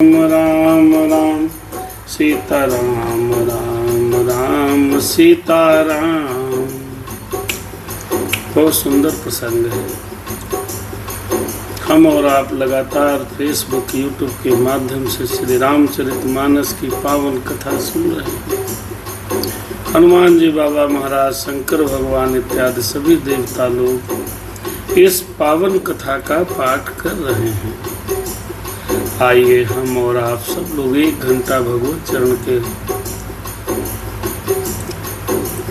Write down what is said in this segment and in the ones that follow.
राम राम सीता राम राम राम सीता राम। बहुत सुंदर प्रसंग है। हम और आप लगातार फेसबुक यूट्यूब के माध्यम से श्री रामचरितमानस की पावन कथा सुन रहे हैं। हनुमान जी बाबा महाराज, शंकर भगवान इत्यादि सभी देवता लोग इस पावन कथा का पाठ कर रहे हैं। आइए हम और आप सब लोग 1 घंटा भगवत चरण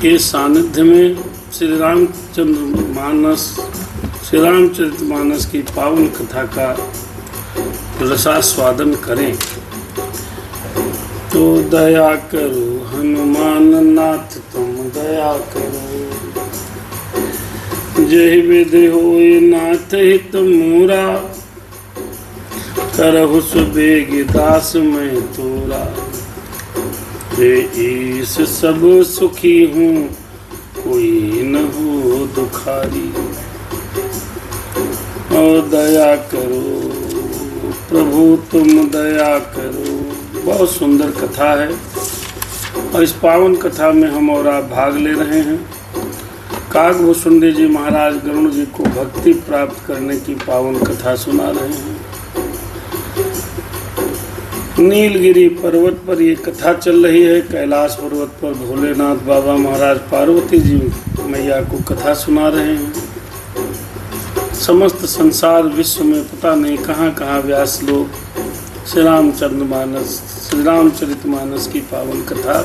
के सानिध्य में श्री रामचरितमानस की पावन कथा का रसास्वादन करें। तो दया करो हनुमान नाथ, तुम दया करो। जय विधि होए नाथ हित मोरा, करहु सुबेग दास में तोरा। हे ईश सब सुखी हूँ, कोई न हो दुखारी। और दया करो प्रभु तुम दया करो। बहुत सुंदर कथा है और इस पावन कथा में हम और आप भाग ले रहे हैं। काकभूषुंडी जी महाराज गरुड़ जी को भक्ति प्राप्त करने की पावन कथा सुना रहे हैं। नीलगिरी पर्वत पर ये कथा चल रही है। कैलाश पर्वत पर भोलेनाथ बाबा महाराज पार्वती जी मैया को कथा सुना रहे हैं। समस्त संसार विश्व में पता नहीं कहाँ कहाँ व्यास लोग श्री रामचरितमानस की पावन कथा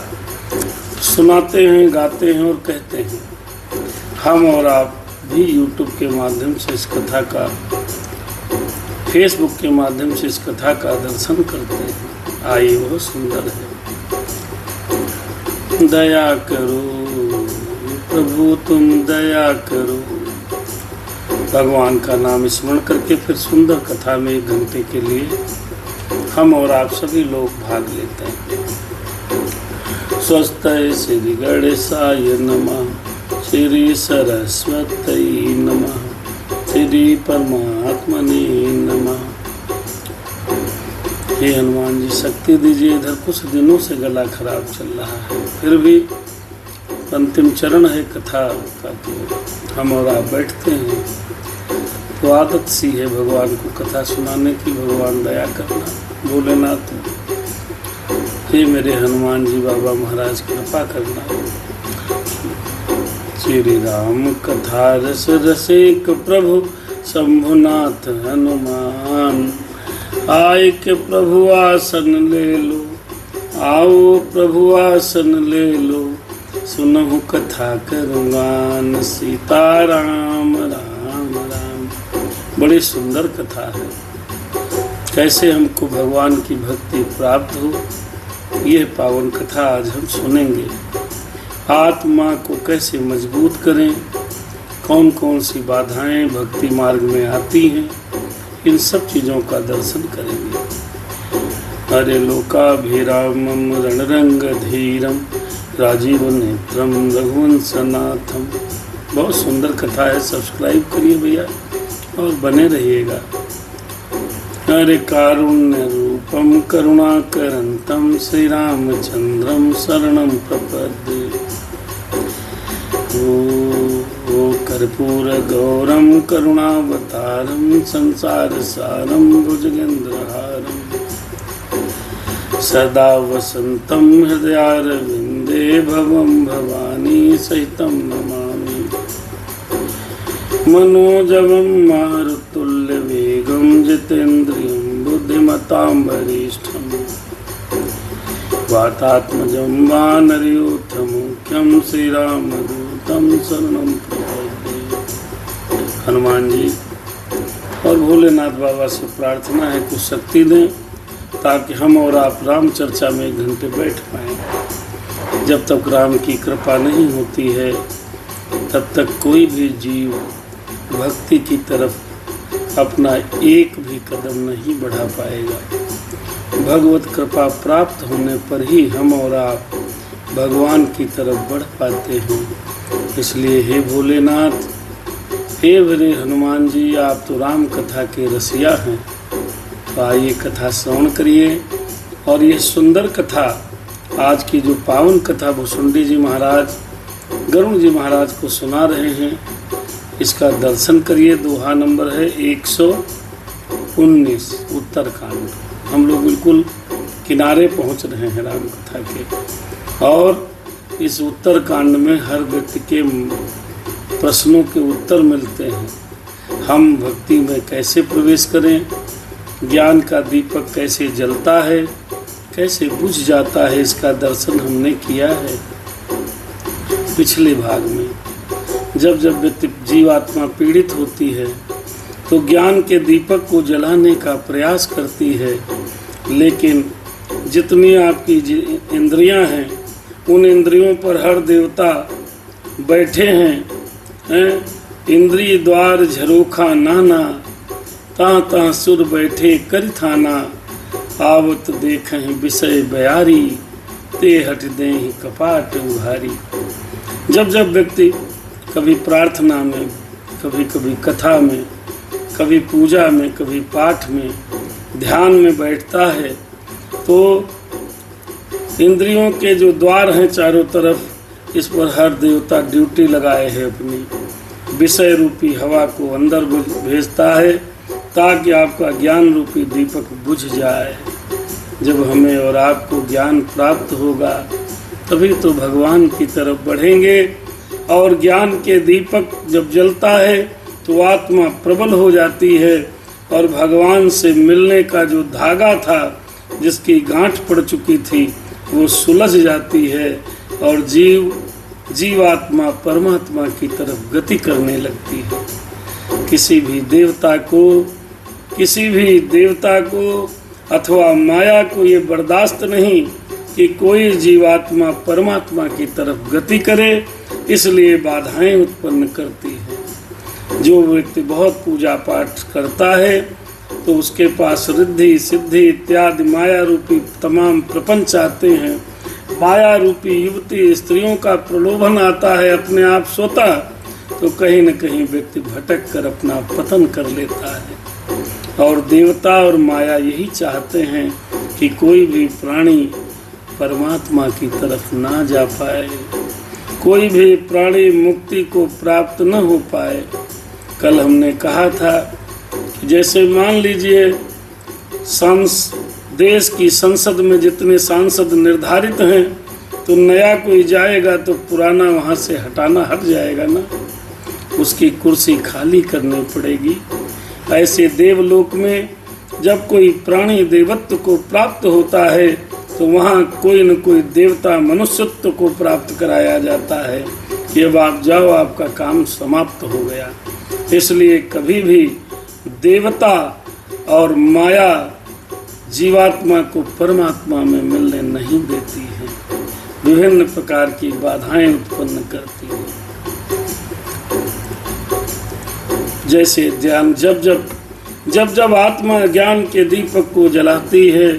सुनाते हैं, गाते हैं और कहते हैं। हम और आप भी यूट्यूब के माध्यम से इस कथा का, फेसबुक के माध्यम से इस कथा का दर्शन करते हैं। आइए, बहुत सुंदर है। दया करो प्रभु तुम दया करो। भगवान का नाम स्मरण करके फिर सुंदर कथा में 1 घंटे के लिए हम और आप सभी लोग भाग लेते हैं। स्वस्ति श्री गणेशाय नमः, श्री सरस्वती नमः, श्री परमात्मने नमः। हे हनुमान जी, शक्ति दीजिए। इधर कुछ दिनों से गला खराब चल रहा है, फिर भी अंतिम चरण है कथा का, तो हम और आप बैठते हैं। तो आदत सी है भगवान को कथा सुनाने की। भगवान दया करना। भोलेनाथ, हे मेरे हनुमान जी बाबा महाराज, कृपा करना। श्री राम कथा रस रसिक प्रभु शंभुनाथ हनुमान। आए के प्रभु आसन ले लो, आओ प्रभु आसन ले लो। सुनहु कथा करूँगान, सीता राम राम राम। बड़ी सुंदर कथा है। कैसे हमको भगवान की भक्ति प्राप्त हो, यह पावन कथा आज हम सुनेंगे। आत्मा को कैसे मजबूत करें, कौन कौन सी बाधाएं भक्ति मार्ग में आती हैं, इन सब चीज़ों का दर्शन करेंगे। हरे लोकाभिरामम रणरंग धीरम, राजीव नेत्रम रघुवंशनाथम। बहुत सुंदर कथा है। सब्सक्राइब करिए भैया और बने रहिएगा। हरे कारुण्य रूपम करुणाकरंतम, श्री रामचंद्रम शरणम प्रपद्ये। ओ कर्पूर गौरम करुणावतारम, संसार सारम भुजगेंद्रहारम। सदा वसंतम हृदयारविंदे, भवम भवानी सहितम नमामि। मनोजवम मारुतुल्य वेगम, जितेन्द्रियं बुद्धिमतां वरिष्ठम। वातात्मजं वानरयूथं मुख्यं, श्रीरामदूतं शरणं प्रपद्ये। हनुमान जी और भोलेनाथ बाबा से प्रार्थना है कुछ शक्ति दें, ताकि हम और आप राम चर्चा में 1 घंटे बैठ पाएँ। जब तक राम की कृपा नहीं होती है, तब तक कोई भी जीव भक्ति की तरफ अपना एक भी कदम नहीं बढ़ा पाएगा। भगवत कृपा प्राप्त होने पर ही हम और आप भगवान की तरफ बढ़ पाते हैं। इसलिए हे भोलेनाथ, हे मेरे हनुमान जी, आप तो राम कथा के रसिया हैं। तो आइए कथा श्रवण करिए। और ये सुंदर कथा, आज की जो पावन कथा भुसुंडी जी महाराज गरुड़ जी महाराज को सुना रहे हैं, इसका दर्शन करिए। दोहा नंबर है 119 उत्तरकांड। हम लोग बिल्कुल किनारे पहुंच रहे हैं राम कथा के। और इस उत्तरकांड में हर व्यक्ति के प्रश्नों के उत्तर मिलते हैं। हम भक्ति में कैसे प्रवेश करें, ज्ञान का दीपक कैसे जलता है, कैसे बुझ जाता है, इसका दर्शन हमने किया है पिछले भाग में। जब जब व्यक्ति जीवात्मा पीड़ित होती है तो ज्ञान के दीपक को जलाने का प्रयास करती है, लेकिन जितनी आपकी इंद्रियां हैं उन इंद्रियों पर हर देवता बैठे हैं। इंद्रिय द्वार झरोखा नाना, ता ता सुर बैठे करि थाना, आवत देखें विषय बयारी, ते हट दें कपाट उघारी। जब जब व्यक्ति कभी प्रार्थना में, कभी कभी कथा में, कभी पूजा में, कभी पाठ में, ध्यान में बैठता है तो इंद्रियों के जो द्वार हैं चारों तरफ, इस पर हर देवता ड्यूटी लगाए हैं अपनी। विषय रूपी हवा को अंदर भेजता है ताकि आपका ज्ञान रूपी दीपक बुझ जाए। जब हमें और आपको ज्ञान प्राप्त होगा तभी तो भगवान की तरफ बढ़ेंगे। और ज्ञान के दीपक जब जलता है तो आत्मा प्रबल हो जाती है और भगवान से मिलने का जो धागा था, जिसकी गांठ पड़ चुकी थी, वो सुलझ जाती है और जीवात्मा परमात्मा की तरफ गति करने लगती है। किसी भी देवता को अथवा माया को ये बर्दाश्त नहीं कि कोई जीवात्मा परमात्मा की तरफ गति करे, इसलिए बाधाएं उत्पन्न करती है। जो व्यक्ति बहुत पूजा पाठ करता है तो उसके पास रिद्धि सिद्धि इत्यादि माया रूपी तमाम प्रपंच आते हैं। माया रूपी युवती स्त्रियों का प्रलोभन आता है अपने आप स्वतः, तो कहीं न कहीं व्यक्ति भटक कर अपना पतन कर लेता है। और देवता और माया यही चाहते हैं कि कोई भी प्राणी परमात्मा की तरफ ना जा पाए, कोई भी प्राणी मुक्ति को प्राप्त न हो पाए। कल हमने कहा था कि जैसे मान लीजिए देश की संसद में जितने सांसद निर्धारित हैं, तो नया कोई जाएगा तो पुराना वहाँ से हट जाएगा ना, उसकी कुर्सी खाली करनी पड़ेगी। ऐसे देवलोक में जब कोई प्राणी देवत्व को प्राप्त होता है तो वहाँ कोई न कोई देवता मनुष्यत्व को प्राप्त कराया जाता है कि अब आप जाओ, आपका काम समाप्त हो गया। इसलिए कभी भी देवता और माया जीवात्मा को परमात्मा में मिलने नहीं देती है, विभिन्न प्रकार की बाधाएं उत्पन्न करती है। जैसे ध्यान जब आत्मा ज्ञान के दीपक को जलाती है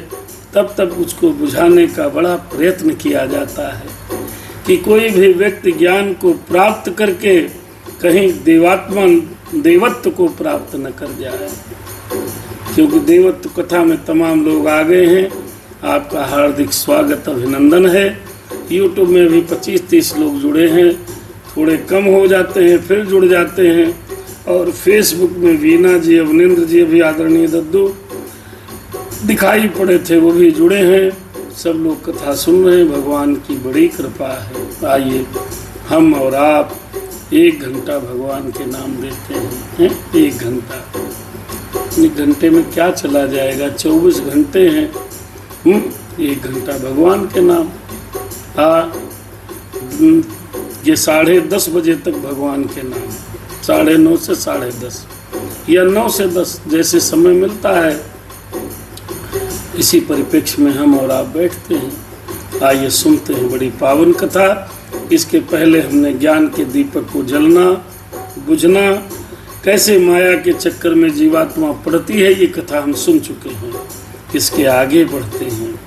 तब तब उसको बुझाने का बड़ा प्रयत्न किया जाता है कि कोई भी व्यक्ति ज्ञान को प्राप्त करके कहीं देवत्व को प्राप्त न कर जाए। क्योंकि देवत्व कथा में तमाम लोग आ गए हैं, आपका हार्दिक स्वागत अभिनंदन है। YouTube में भी 25-30 लोग जुड़े हैं, थोड़े कम हो जाते हैं फिर जुड़ जाते हैं। और फेसबुक में वीना जी, अवनिंद्र जी, अभी आदरणीय दद्दू दिखाई पड़े थे, वो भी जुड़े हैं। सब लोग कथा सुन रहे हैं, भगवान की बड़ी कृपा है। आइए हम और आप 1 घंटा भगवान के नाम देते हैं। 1 घंटा, 1 घंटे में क्या चला जाएगा, 24 घंटे हैं। 1 घंटा भगवान के नाम। ये 10:30 बजे तक भगवान के नाम, 9:30 से 10:30 या 9 से 10 जैसे समय मिलता है, इसी परिप्रेक्ष्य में हम और आप बैठते हैं। आइए सुनते हैं बड़ी पावन कथा। इसके पहले हमने ज्ञान के दीपक को जलना बुझना, कैसे माया के चक्कर में जीवात्मा पड़ती है, ये कथा हम सुन चुके हैं। इसके आगे बढ़ते हैं।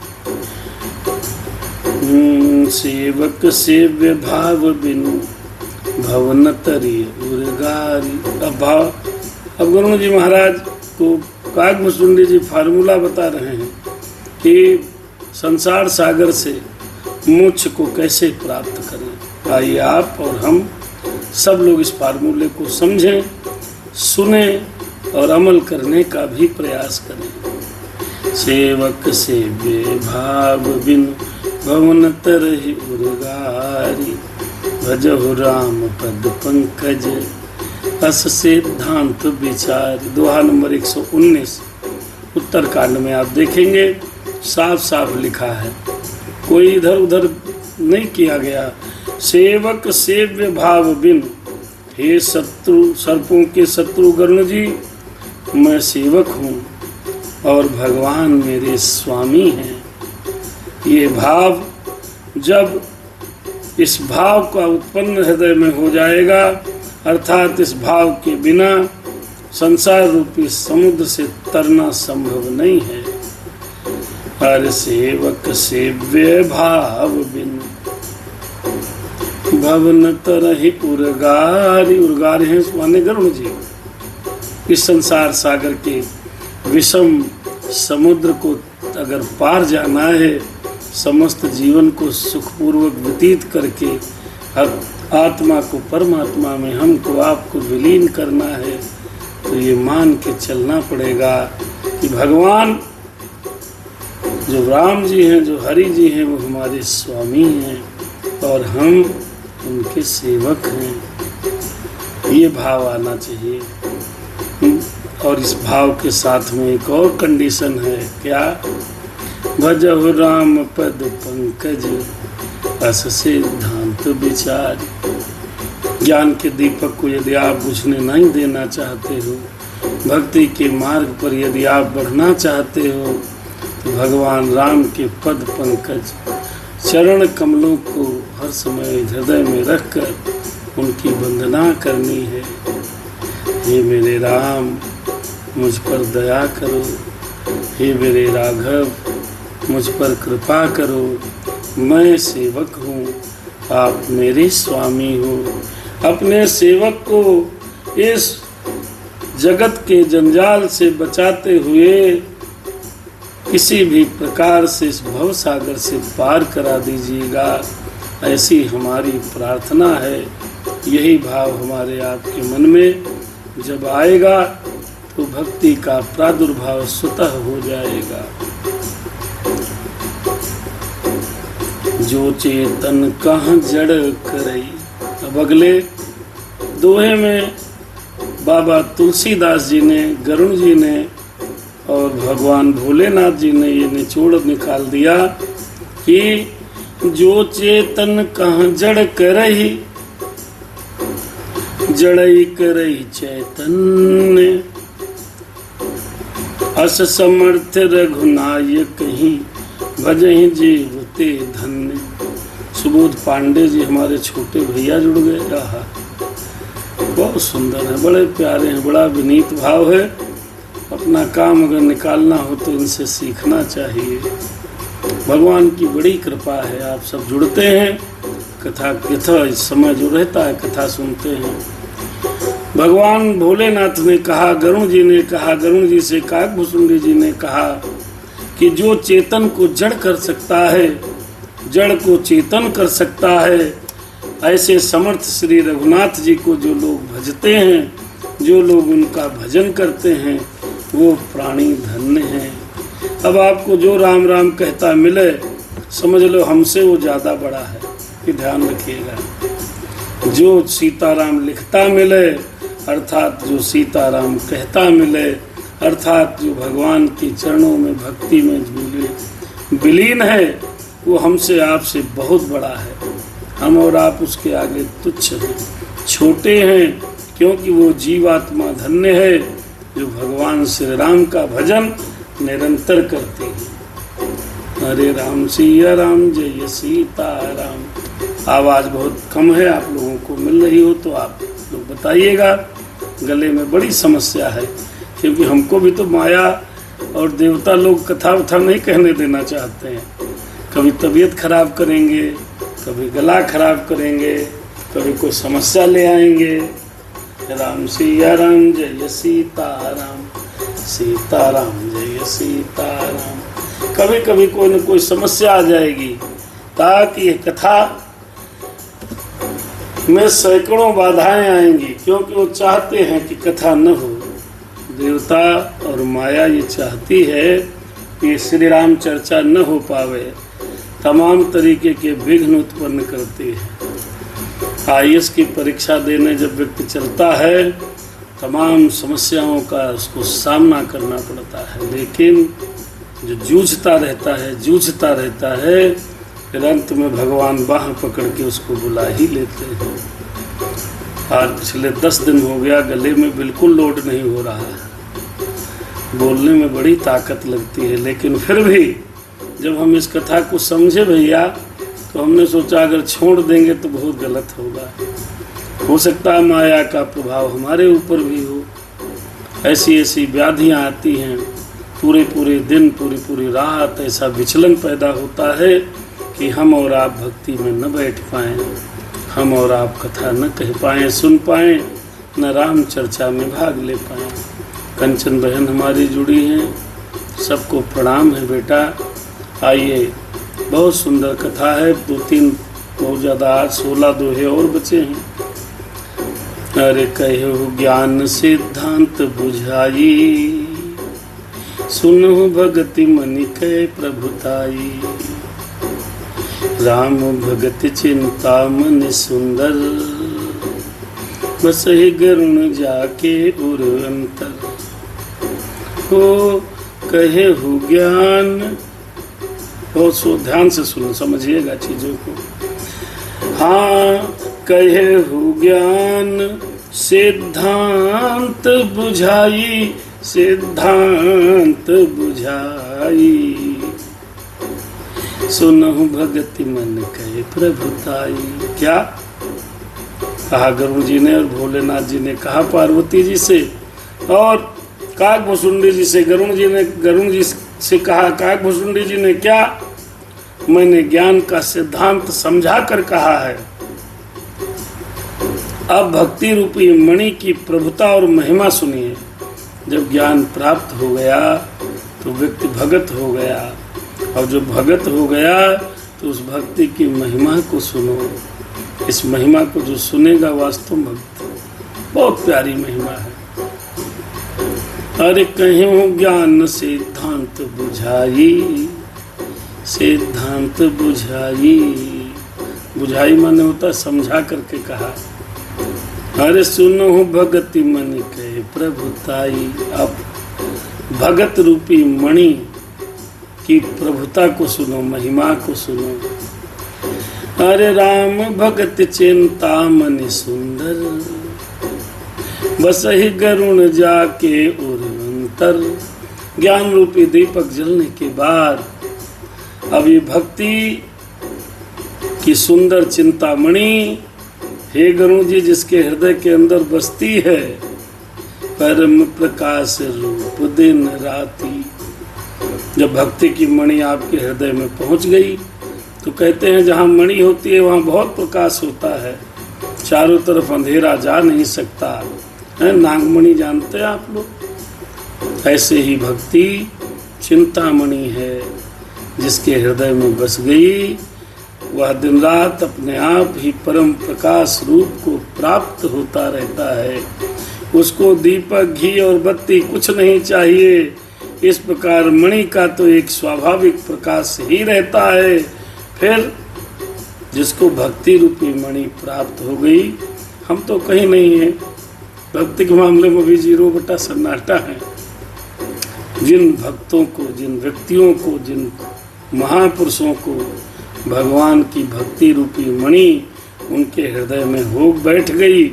सेवक सेव्य भाव बिनु भवन तरी उर्गारी। अब गरुड़ जी महाराज को काकभूषुंडी जी फार्मूला बता रहे हैं कि संसार सागर से मोक्ष को कैसे प्राप्त करें। आइए आप और हम सब लोग इस फार्मूले को समझें, सुने और अमल करने का भी प्रयास करें। सेवक सेव्य भाव बिन भवन तरहि उर्गारी, भजहु राम पद पंकज अस सिद्धांत विचार। दोहा नंबर 119 उत्तरकांड में आप देखेंगे साफ साफ लिखा है, कोई इधर उधर नहीं किया गया। सेवक सेव्य भाव बिन, हे शत्रु सर्पों के शत्रु गरुण जी, मैं सेवक हूँ और भगवान मेरे स्वामी हैं। ये भाव जब इस भाव का उत्पन्न हृदय में हो जाएगा, अर्थात इस भाव के बिना संसार रूपी समुद्र से तरना संभव नहीं है। हर सेवक सेव्य भाव बिन भवन तरहि उर्गारी। उर्गार हैं स्वामी गरुण जी। इस संसार सागर के विषम समुद्र को अगर पार जाना है, समस्त जीवन को सुखपूर्वक व्यतीत करके हर आत्मा को परमात्मा में, हमको आपको विलीन करना है, तो ये मान के चलना पड़ेगा कि भगवान जो राम जी हैं, जो हरि जी हैं, वो हमारे स्वामी हैं और हम उनके सेवक हैं। ये भाव आना चाहिए। और इस भाव के साथ में एक और कंडीशन है, क्या? भजहु राम पद पंकज अस सिद्धांत विचार। ज्ञान के दीपक को यदि आप बुझने नहीं देना चाहते हो, भक्ति के मार्ग पर यदि आप बढ़ना चाहते हो, तो भगवान राम के पद पंकज चरण कमलों को हर समय हृदय में रखकर उनकी वंदना करनी है। हे मेरे राम, मुझ पर दया करो। हे मेरे राघव, मुझ पर कृपा करो। मैं सेवक हूँ, आप मेरे स्वामी हो। अपने सेवक को इस जगत के जंजाल से बचाते हुए किसी भी प्रकार से इस भव सागर से पार करा दीजिएगा, ऐसी हमारी प्रार्थना है। यही भाव हमारे आपके मन में जब आएगा तो भक्ति का प्रादुर्भाव स्वतः हो जाएगा। जो चेतन कहाँ जड़ करई। अब अगले दोहे में बाबा तुलसीदास जी ने, गरुण जी ने और भगवान भोलेनाथ जी ने ये निचोड़ निकाल दिया कि जो चेतन कहाँ जड़ करई, जड़ई करई चैतन्य, अस समर्थ रघुनायक ही भजहि जीव ते धन्य। सुबोध पांडे जी हमारे छोटे भैया जुड़ गए। बहुत सुंदर है, बड़े प्यारे हैं, बड़ा विनीत भाव है। अपना काम अगर निकालना हो तो इनसे सीखना चाहिए। भगवान की बड़ी कृपा है, आप सब जुड़ते हैं, कथा इस समय जो रहता है कथा सुनते हैं। भगवान भोलेनाथ ने कहा, गरुण जी ने कहा, गरुण जी से काकभूषुंडी जी ने कहा कि जो चेतन को जड़ कर सकता है, जड़ को चेतन कर सकता है, ऐसे समर्थ श्री रघुनाथ जी को जो लोग भजते हैं, जो लोग उनका भजन करते हैं, वो प्राणी धन्य हैं। अब आपको जो राम राम कहता मिले, समझ लो हमसे वो ज़्यादा बड़ा है, ये ध्यान रखिएगा। जो सीताराम लिखता मिले, अर्थात जो सीताराम कहता मिले, अर्थात जो भगवान के चरणों में भक्ति में विलीन है, वो हमसे आपसे बहुत बड़ा है। हम और आप उसके आगे तुच्छ हैं, छोटे हैं, क्योंकि वो जीवात्मा धन्य है जो भगवान श्री राम का भजन निरंतर करते हैं। हरे राम सिया राम जय सीता राम। आवाज़ बहुत कम है, आप लोगों को मिल रही हो तो आप लोग बताइएगा। गले में बड़ी समस्या है, क्योंकि हमको भी तो माया और देवता लोग कथा वथा नहीं कहने देना चाहते हैं। कभी तबीयत खराब करेंगे, कभी गला खराब करेंगे, कभी कोई समस्या ले आएंगे। राम सिया राम जय सीता राम। सीताराम जय सीताराम। कभी कभी कोई न कोई समस्या आ जाएगी, ताकि ये कथा में सैकड़ों बाधाएं आएंगी, क्योंकि वो चाहते हैं कि कथा न हो। देवता और माया ये चाहती है कि श्री राम चर्चा न हो पावे, तमाम तरीके के विघ्न उत्पन्न करती है। आईएएस की परीक्षा देने जब व्यक्ति चलता है, तमाम समस्याओं का उसको सामना करना पड़ता है, लेकिन जो जूझता रहता है, फिर अंत में भगवान बाह पकड़ के उसको बुला ही लेते हैं। आज पिछले 10 दिन हो गया, गले में बिल्कुल लोड नहीं हो रहा है, बोलने में बड़ी ताकत लगती है, लेकिन फिर भी जब हम इस कथा को समझे भैया, तो हमने सोचा अगर छोड़ देंगे तो बहुत गलत होगा। हो सकता है माया का प्रभाव हमारे ऊपर भी हो। ऐसी ऐसी व्याधियां आती हैं, पूरे दिन पूरी रात ऐसा विचलन पैदा होता है कि हम और आप भक्ति में न बैठ पाएं, हम और आप कथा न कह पाएं, सुन पाएं, न राम चर्चा में भाग ले पाएं। कंचन बहन हमारी जुड़ी हैं, सबको प्रणाम है बेटा। आइए, बहुत सुंदर कथा है, 2-3 बहुत ज़्यादा, 16 दोहे और बचे हैं। अरे कहो ज्ञान सिद्धांत बुझाई, सुनो भगति मनि कै प्रभुताई। राम भगत चिंता मन सुंदर, बस ही गरुण जाके उर अंतर। हो कहे हो ज्ञान, बहुत सो ध्यान से सुनो, समझिएगा चीजों को। हाँ, कहे हो ज्ञान सिद्धांत बुझाई, सिद्धांत बुझाई। सुनहु भगति मन कहे प्रभुताई। क्या कहा गरुड़ जी ने और भोलेनाथ जी ने कहा पार्वती जी से, और काकभुसुंडी जी से। गरुड़ जी से कहा काकभुसुंडी जी ने क्या, मैंने ज्ञान का सिद्धांत समझा कर कहा है। अब भक्ति रूपी मणि की प्रभुता और महिमा सुनिए। जब ज्ञान प्राप्त हो गया तो व्यक्ति भगत हो गया, और जो भगत हो गया तो उस भक्ति की महिमा को सुनो। इस महिमा को जो सुनेगा वास्तव भक्त, बहुत प्यारी महिमा है। अरे कहीं ज्ञान सिद्धांत बुझाई, सिद्धांत बुझाई। बुझाई माने होता समझा करके कहा। अरे सुनो भगति मणि कहे प्रभुताई। अब भगत रूपी मणि की प्रभुता को सुनो, महिमा को सुनो। अरे राम भगत चिंता मनि सुंदर, बस ही गरुण जाके उर्वंतर। ज्ञान रूपी दीपक जलने के बाद अब ये भक्ति की सुंदर चिंतामणि, हे गरुण जी, जिसके हृदय के अंदर बसती है, परम प्रकाश रूप दिन राती। जब भक्ति की मणि आपके हृदय में पहुंच गई तो कहते हैं जहाँ मणि होती है वहाँ बहुत प्रकाश होता है, चारों तरफ अंधेरा जा नहीं सकता है। नागमणि जानते हैं आप लोग? ऐसे ही भक्ति चिंतामणि है, जिसके हृदय में बस गई, वह दिन रात अपने आप ही परम प्रकाश रूप को प्राप्त होता रहता है। उसको दीपक, घी और बत्ती कुछ नहीं चाहिए। इस प्रकार मणि का तो एक स्वाभाविक प्रकाश ही रहता है। फिर जिसको भक्ति रूपी मणि प्राप्त हो गई, हम तो कहीं नहीं है, भक्ति के मामले में भी 0 सन्नाटा है। जिन भक्तों को, जिन व्यक्तियों को, जिन महापुरुषों को भगवान की भक्ति रूपी मणि उनके हृदय में हो बैठ गई,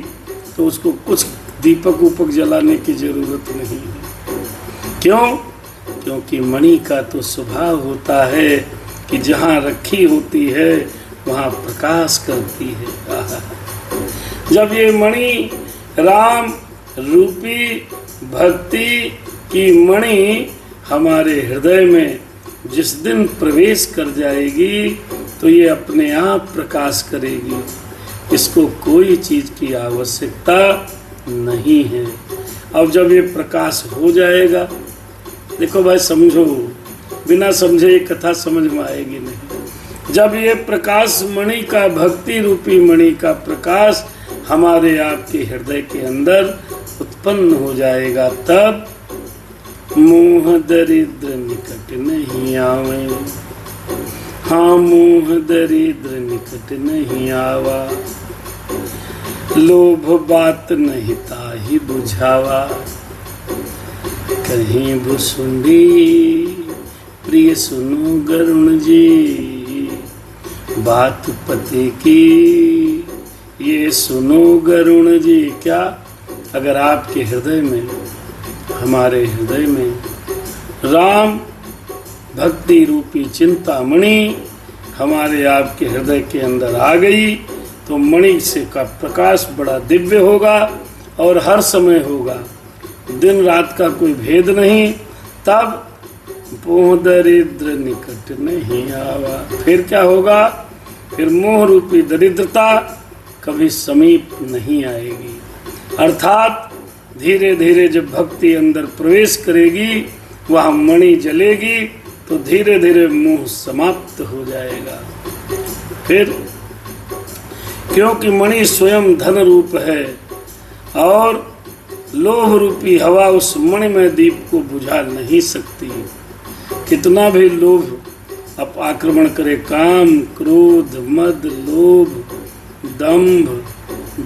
तो उसको कुछ दीपक उपक जलाने की जरूरत नहीं है। क्यों? क्योंकि मणि का तो स्वभाव होता है कि जहाँ रखी होती है वहाँ प्रकाश करती है। जब ये मणि राम रूपी भक्ति की मणि हमारे हृदय में जिस दिन प्रवेश कर जाएगी तो ये अपने आप प्रकाश करेगी। इसको कोई चीज की आवश्यकता नहीं है। अब जब ये प्रकाश हो जाएगा देखो भाई, समझो, बिना समझे ये कथा समझ में आएगी नहीं। जब ये प्रकाश मणि का, भक्ति रूपी मणि का प्रकाश हमारे आपके हृदय के अंदर उत्पन्न हो जाएगा, तब मोह दरिद्र निकट नहीं आवे। हाँ, मोह दरिद्र निकट नहीं आवा, लोभ बात नहीं ताहि बुझावा। कहीं भुसुंडी प्रिय सुनो गरुण जी, बात पति की ये सुनो गरुण जी। क्या? अगर आपके हृदय में, हमारे हृदय में राम भक्ति रूपी चिंतामणि हमारे आपके हृदय के अंदर आ गई, तो मणि से का प्रकाश बड़ा दिव्य होगा और हर समय होगा, दिन रात का कोई भेद नहीं। तब मोह दरिद्र निकट नहीं आवा। फिर क्या होगा? फिर मोह रूपी दरिद्रता कभी समीप नहीं आएगी। अर्थात धीरे धीरे जब भक्ति अंदर प्रवेश करेगी, वह मणि जलेगी, तो धीरे धीरे मोह समाप्त हो जाएगा। फिर क्योंकि मणि स्वयं धन रूप है और लोभ रूपी हवा उस मणिमय दीप को बुझा नहीं सकती। कितना भी लोभ अब आक्रमण करे, काम, क्रोध, मद, लोभ, दंभ,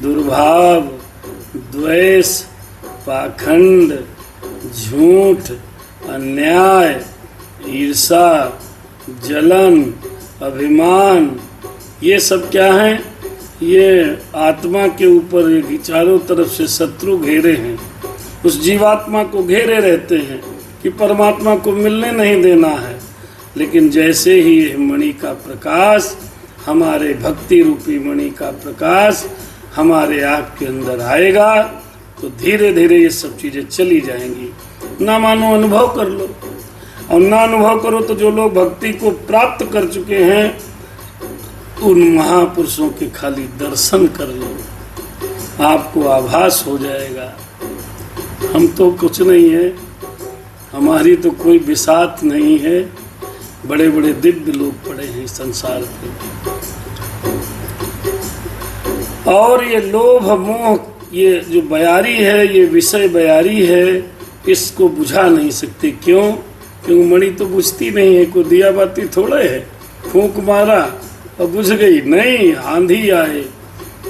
दुर्भाव, द्वेष, पाखंड, झूठ, अन्याय, ईर्षा, जलन, अभिमान, ये सब क्या है? ये आत्मा के ऊपर ये चारों तरफ से शत्रु घेरे हैं, उस जीवात्मा को घेरे रहते हैं कि परमात्मा को मिलने नहीं देना है। लेकिन जैसे ही यह मणि का प्रकाश, हमारे भक्ति रूपी मणि का प्रकाश हमारे आप के अंदर आएगा, तो धीरे धीरे ये सब चीजें चली जाएंगी। ना मानो अनुभव कर लो, और ना अनुभव करो तो जो लोग भक्ति को प्राप्त कर चुके हैं उन महापुरुषों के खाली दर्शन कर लो, आपको आभास हो जाएगा। हम तो कुछ नहीं है, हमारी तो कोई बिसात नहीं है, बड़े बड़े दिव्य लोग पड़े हैं संसार पे। और ये लोभ मोह, ये जो बयारी है, ये विषय बयारी है, इसको बुझा नहीं सकते। क्यों? क्यों? मणि तो बुझती नहीं है, कोई दिया बाती थोड़े है, फूंक मारा और बुझ गई। नहीं, आंधी आए,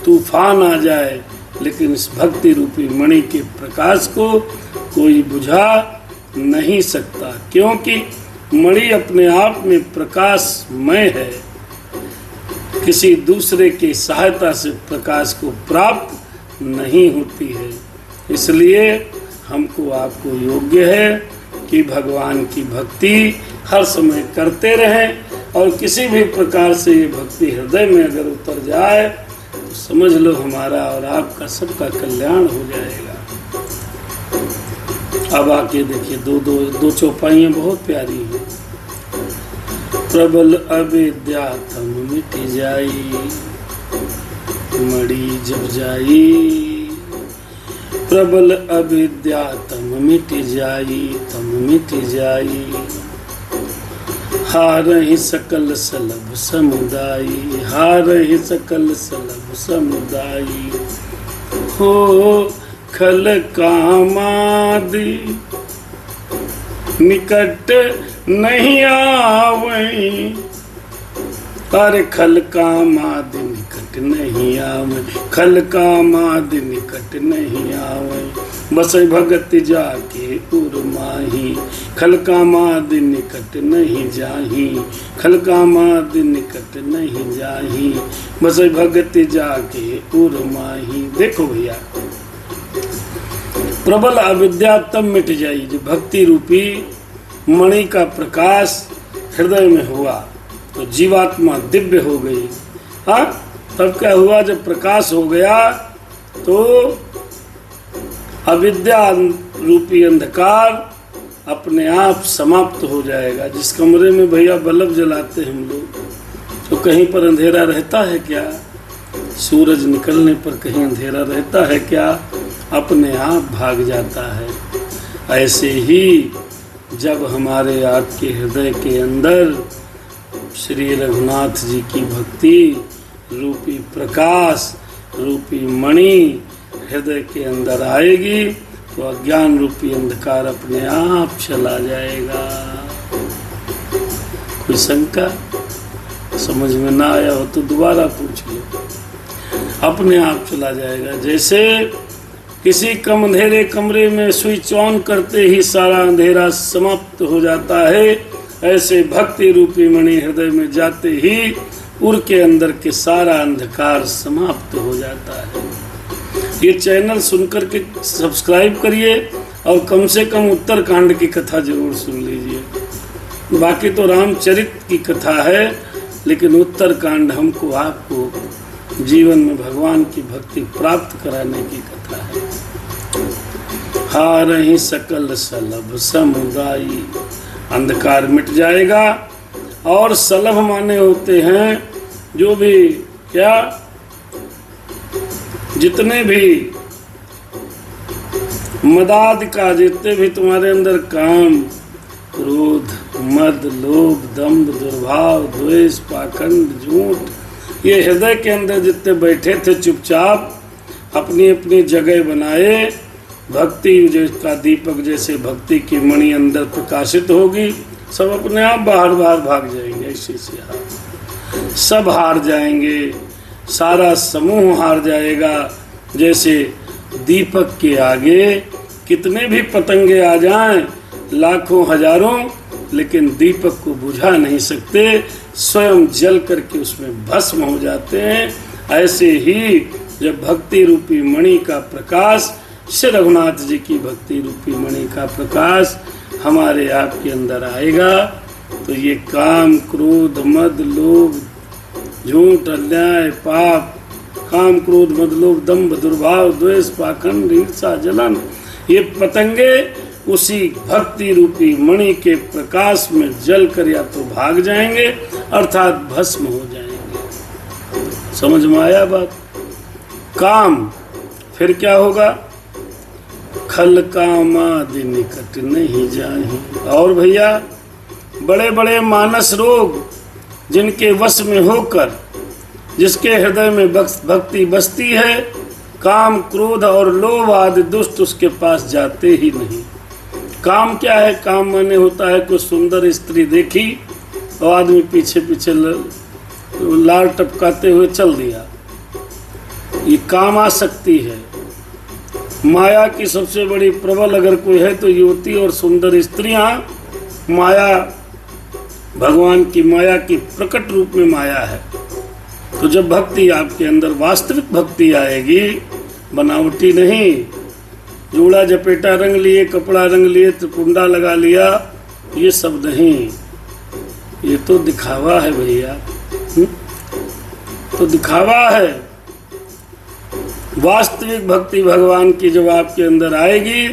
तूफान आ जाए, लेकिन इस भक्ति रूपी मणि के प्रकाश को कोई बुझा नहीं सकता, क्योंकि मणि अपने आप में प्रकाशमय है, किसी दूसरे की सहायता से प्रकाश को प्राप्त नहीं होती है। इसलिए हमको आपको योग्य है कि भगवान की भक्ति हर समय करते रहें, और किसी भी प्रकार से ये भक्ति हृदय में अगर उतर जाए तो समझ लो हमारा और आपका सबका कल्याण हो जाएगा। अब आके देखिए, दो चौपाइयाँ बहुत प्यारी हैं। प्रबल अविद्या थम मिट जाई, मणि जब जाई। प्रबल अविद्या तम मिट जाई, तम मिट जाई। हारहि सकल सलभ समुदायी, हारहि सकल सलभ समुदायी। हो खल कामादि निकट नहीं आवई, अरे खल कामादि निकट नहीं आवे, खल कामादि निकट नहीं आवे। बसै भगत जाके उर्माही, खल कामादि निकट नहीं जाही, खल कामादि निकट नहीं जाही। बसै भगत जाके उर्माही। देखो भैया, प्रबल अविद्या तब मिट जाई जो भक्ति रूपी मणि का प्रकाश हृदय में हुआ, तो जीवात्मा दिव्य हो गई। हाँ, तब क्या हुआ? जब प्रकाश हो गया तो अविद्या रूपी अंधकार अपने आप समाप्त हो जाएगा। जिस कमरे में भैया बल्ब जलाते हैं हम लोग, तो कहीं पर अंधेरा रहता है क्या? सूरज निकलने पर कहीं अंधेरा रहता है क्या? अपने आप भाग जाता है। ऐसे ही जब हमारे आपके हृदय के अंदर श्री रघुनाथ जी की भक्ति रूपी प्रकाश रूपी मणि हृदय के अंदर आएगी तो अज्ञान रूपी अंधकार अपने आप चला जाएगा। कोई शंका समझ में ना आया हो तो दोबारा पूछ लो, अपने आप चला जाएगा। जैसे किसी कम अंधेरे कमरे में स्विच ऑन करते ही सारा अंधेरा समाप्त हो जाता है, ऐसे भक्ति रूपी मणि हृदय में जाते ही उर के अंदर के सारा अंधकार समाप्त हो जाता है। ये चैनल सुनकर के सब्सक्राइब करिए और कम से कम उत्तरकांड की कथा जरूर सुन लीजिए। बाकी तो रामचरित की कथा है, लेकिन उत्तरकांड हमको आपको जीवन में भगवान की भक्ति प्राप्त कराने की कथा है। हारहि सकल सलभ समुदायी, अंधकार मिट जाएगा। और सलभ माने होते हैं जो भी क्या, जितने भी मदाद का, जितने भी तुम्हारे अंदर काम क्रोध मद लोभ दंभ दुर्भाव द्वेष पाखंड झूठ, ये हृदय के अंदर जितने बैठे थे चुपचाप अपनी अपनी जगह बनाए, भक्ति का दीपक जैसे भक्ति की मणि अंदर प्रकाशित होगी, सब अपने आप बाहर बाहर भाग जाएंगे। ऐसे से सब हार जाएंगे, सारा समूह हार जाएगा। जैसे दीपक के आगे कितने भी पतंगे आ जाएं, लाखों हजारों, लेकिन दीपक को बुझा नहीं सकते, स्वयं जल करके उसमें भस्म हो जाते हैं। ऐसे ही जब भक्ति रूपी मणि का प्रकाश, श्री रघुनाथ जी की भक्ति रूपी मणि का प्रकाश हमारे आपके अंदर आएगा, तो ये काम क्रोध मद लोभ झूठ अन्याय पाप, काम क्रोध मद लोभ दंभ दुर्भाव द्वेष पाखंड ईर्षा जलन, ये पतंगे उसी भक्ति रूपी मणि के प्रकाश में जल कर या तो भाग जाएंगे अर्थात भस्म हो जाएंगे। समझ में आया बात? काम फिर क्या होगा? खल कामादि निकट नहीं जाहि। और भैया बड़े बड़े मानस रोग जिनके वश में होकर, जिसके हृदय में भक्ति बसती है, काम क्रोध और लोभ आदि दुष्ट उसके पास जाते ही नहीं। काम क्या है? काम माने होता है कोई सुंदर स्त्री देखी और आदमी पीछे पीछे लाल टपकाते हुए चल दिया, ये काम आसक्ति है। माया की सबसे बड़ी प्रबल अगर कोई है तो युवती और सुंदर स्त्रियां, माया भगवान की माया की प्रकट रूप में माया है। तो जब भक्ति आपके अंदर वास्तविक भक्ति आएगी, बनावटी नहीं, जोड़ा जपेटा रंग लिए, कपड़ा रंग लिए, त्रिपुंडा लगा लिया, ये सब नहीं, ये तो दिखावा है भैया, तो दिखावा है। वास्तविक भक्ति भगवान की जब आपके अंदर आएगी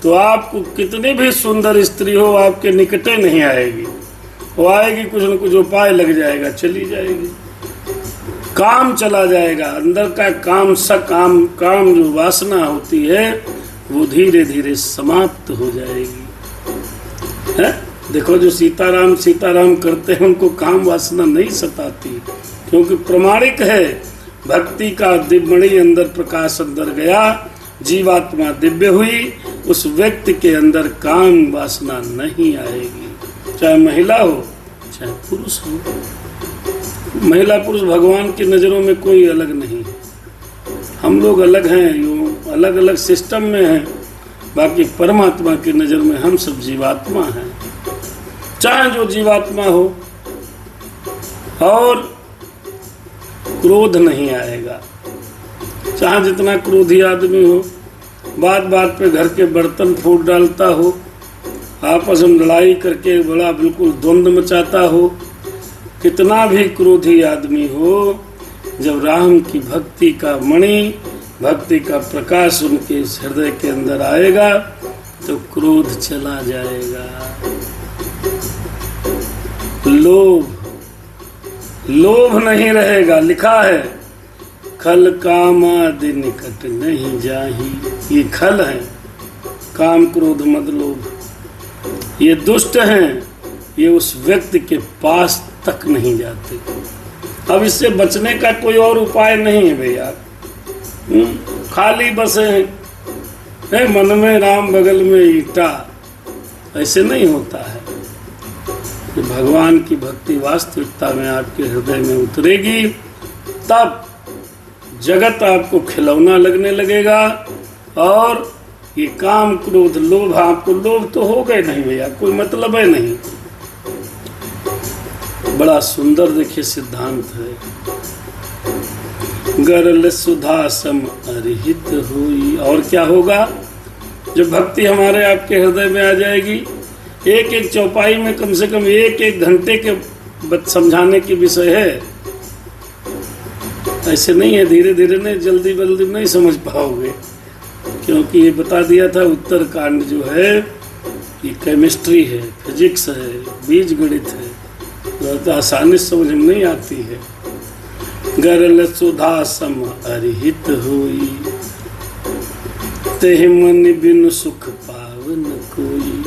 तो आपको कितनी भी सुंदर स्त्री हो आपके निकटे नहीं आएगी, वो आएगी कुछ न कुछ उपाय लग जाएगा, चली जाएगी, काम चला जाएगा। अंदर का काम काम जो वासना होती है वो धीरे धीरे समाप्त हो जाएगी। है? देखो जो सीताराम सीताराम करते हैं उनको काम वासना नहीं सताती, क्योंकि प्रमाणिक है भक्ति का दिव्य मणि अंदर प्रकाश अंदर गया, जीवात्मा दिव्य हुई, उस व्यक्ति के अंदर काम वासना नहीं आएगी, चाहे महिला हो चाहे पुरुष हो। महिला पुरुष भगवान की नजरों में कोई अलग नहीं है, हम लोग अलग हैं, यूँ अलग अलग सिस्टम में हैं, बाकी परमात्मा की नजर में हम सब जीवात्मा हैं। चाहे जो जीवात्मा हो, और क्रोध नहीं आएगा, चाहे जितना क्रोधी आदमी हो, बात बात पे घर के बर्तन फूट डालता हो, आपस में लड़ाई करके बड़ा बिल्कुल द्वंद मचाता हो, कितना भी क्रोधी आदमी हो, जब राम की भक्ति का मणि, भक्ति का प्रकाश उनके हृदय के अंदर आएगा तो क्रोध चला जाएगा। लोभ नहीं रहेगा। लिखा है खल कामादि निकट नहीं जाहि, ये खल है, काम क्रोध मद लोभ, ये दुष्ट हैं, ये उस व्यक्ति के पास तक नहीं जाते। अब इससे बचने का कोई और उपाय नहीं है भैया। खाली बसे हैं, मन में राम बगल में ईटा, ऐसे नहीं होता है। कि भगवान की भक्ति वास्तविकता में आपके हृदय में उतरेगी, तब जगत आपको खिलौना लगने लगेगा। और ये काम क्रोध लोभ, आपको लोभ तो हो गए नहीं भैया, कोई मतलब है नहीं। बड़ा सुंदर देखिए सिद्धांत है। गरल सुधा सम अरहित हुई। और क्या होगा जब भक्ति हमारे आपके हृदय में आ जाएगी? एक एक चौपाई में कम से कम एक एक घंटे के समझाने की विषय है। ऐसे नहीं है, धीरे धीरे नहीं, जल्दी जल्दी नहीं समझ पाओगे। क्योंकि ये बता दिया था उत्तर कांड जो है ये केमिस्ट्री है, फिजिक्स है, बीज गणित है, तो आसानी से समझ में नहीं आती है। गरल सुधा सम अरहित हुई, तेहि मन बिनु सुख पावन कोई।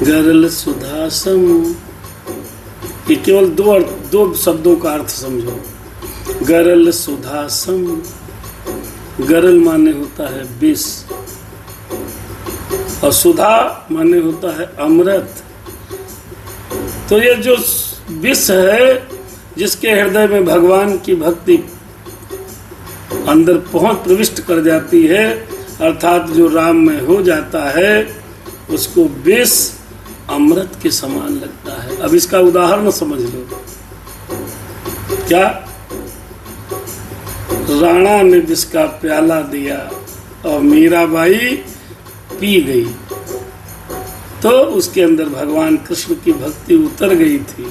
गरल सुधा सम, ये केवल दो शब्दों का अर्थ समझो। गरल सुधा सम, गरल माने होता है विष और सुधा माने होता है अमृत। तो ये जो विष है, जिसके हृदय में भगवान की भक्ति अंदर पहुंच प्रविष्ट कर जाती है, अर्थात जो राम में हो जाता है, उसको विष अमृत के समान लगता है। अब इसका उदाहरण समझ लो। क्या? राणा ने विष का प्याला दिया और मीराबाई पी गई, तो उसके अंदर भगवान कृष्ण की भक्ति उतर गई थी।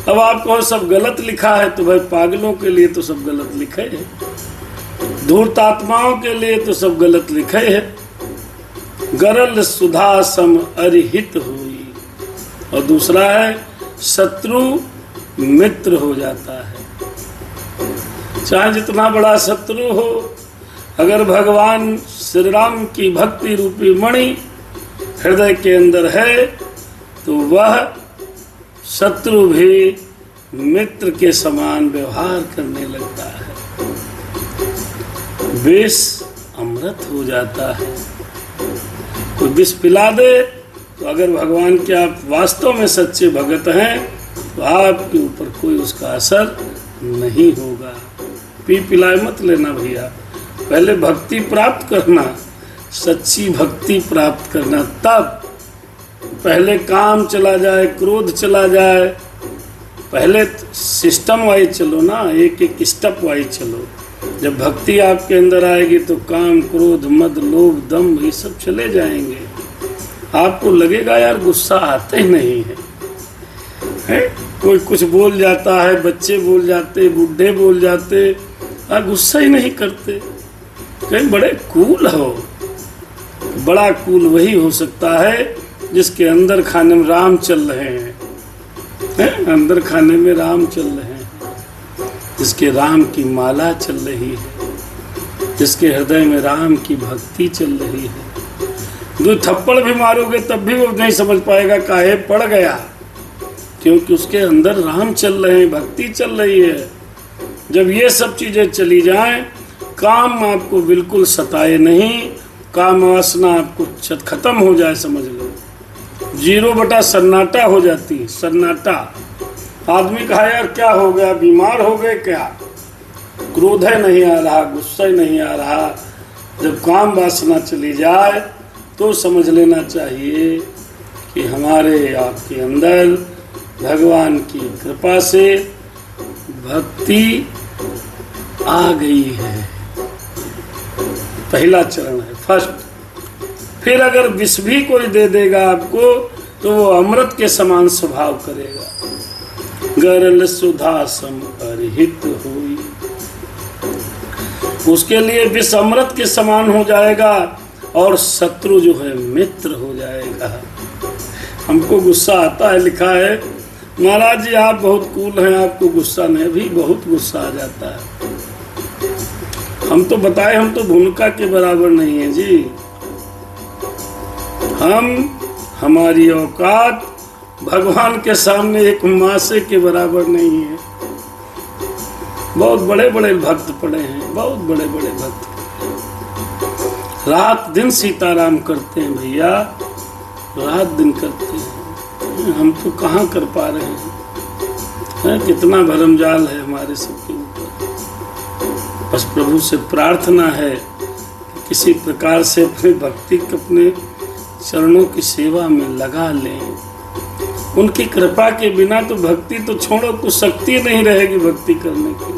अब आपको सब गलत लिखा है, तो भाई पागलों के लिए तो सब गलत लिखे है, धूर्तात्माओं के लिए तो सब गलत लिखे है। गरल सुधा सम अरहित हुई, और दूसरा है शत्रु मित्र हो जाता है। चाहे जितना बड़ा शत्रु हो, अगर भगवान श्री राम की भक्ति रूपी मणि हृदय के अंदर है, तो वह शत्रु भी मित्र के समान व्यवहार करने लगता है। विष अमृत हो जाता है। कोई विष पिला दे, तो अगर भगवान के आप वास्तव में सच्चे भगत हैं, तो आपके ऊपर कोई उसका असर नहीं होगा। पिलाए मत लेना भैया, पहले भक्ति प्राप्त करना, सच्ची भक्ति प्राप्त करना, तब पहले काम चला जाए, क्रोध चला जाए, पहले सिस्टम वाइज चलो ना, एक एक स्टेप वाइज चलो। जब भक्ति आपके अंदर आएगी तो काम, क्रोध, मद, लोभ, दम्भ ये सब चले जाएंगे। आपको लगेगा यार गुस्सा आते ही नहीं है? कोई कुछ बोल जाता है, बच्चे बोल जाते, बूढ़े बोल जाते, गुस्सा ही नहीं करते। कहीं बड़े कूल हो। बड़ा कूल वही हो सकता है जिसके अंदर खाने में राम चल रहे हैं, अंदर खाने में राम चल रहे हैं, जिसके राम की माला चल रही है, जिसके हृदय में राम की भक्ति चल रही है। दो थप्पड़ भी मारोगे तब भी वो नहीं समझ पाएगा काहे पड़ गया, क्योंकि उसके अंदर राम चल रहे हैं, भक्ति चल रही है। जब ये सब चीजें चली जाएं, काम आपको बिल्कुल सताए नहीं, काम वासना आपको खत्म हो जाए, समझ लो 0 सन्नाटा हो जाती है। सन्नाटा। आदमी कहा यार क्या हो गया, बीमार हो गए क्या? क्रोध है नहीं आ रहा, गुस्सा नहीं आ रहा। जब काम वासना चली जाए तो समझ लेना चाहिए कि हमारे आपके अंदर भगवान की कृपा से भक्ति आ गई है। पहला चरण है, फर्स्ट। फिर अगर विष भी कोई दे देगा आपको, तो वो अमृत के समान स्वभाव करेगा। गरल सुधा सम अरहित हुई, उसके लिए विष अमृत के समान हो जाएगा और शत्रु जो है मित्र हो जाएगा। हमको गुस्सा आता है, लिखा है महाराज जी आप बहुत कूल हैं, आपको गुस्सा नहीं, भी बहुत गुस्सा आ जाता है। हम तो बताए, हम तो भूमिका के बराबर नहीं है जी। हमारी औकात भगवान के सामने एक मासे के बराबर नहीं है। बहुत बड़े बड़े भक्त पड़े हैं, बहुत बड़े बड़े भक्त, रात दिन सीताराम करते हैं भैया, रात दिन करते हैं। हम तो कहाँ कर पा रहे हैं, कितना भरमजाल है हमारे सबके ऊपर। बस प्रभु से प्रार्थना है कि किसी प्रकार से अपनी भक्ति को अपने चरणों की सेवा में लगा लें। उनकी कृपा के बिना तो भक्ति तो छोड़ो, कुछ शक्ति नहीं रहेगी भक्ति करने की।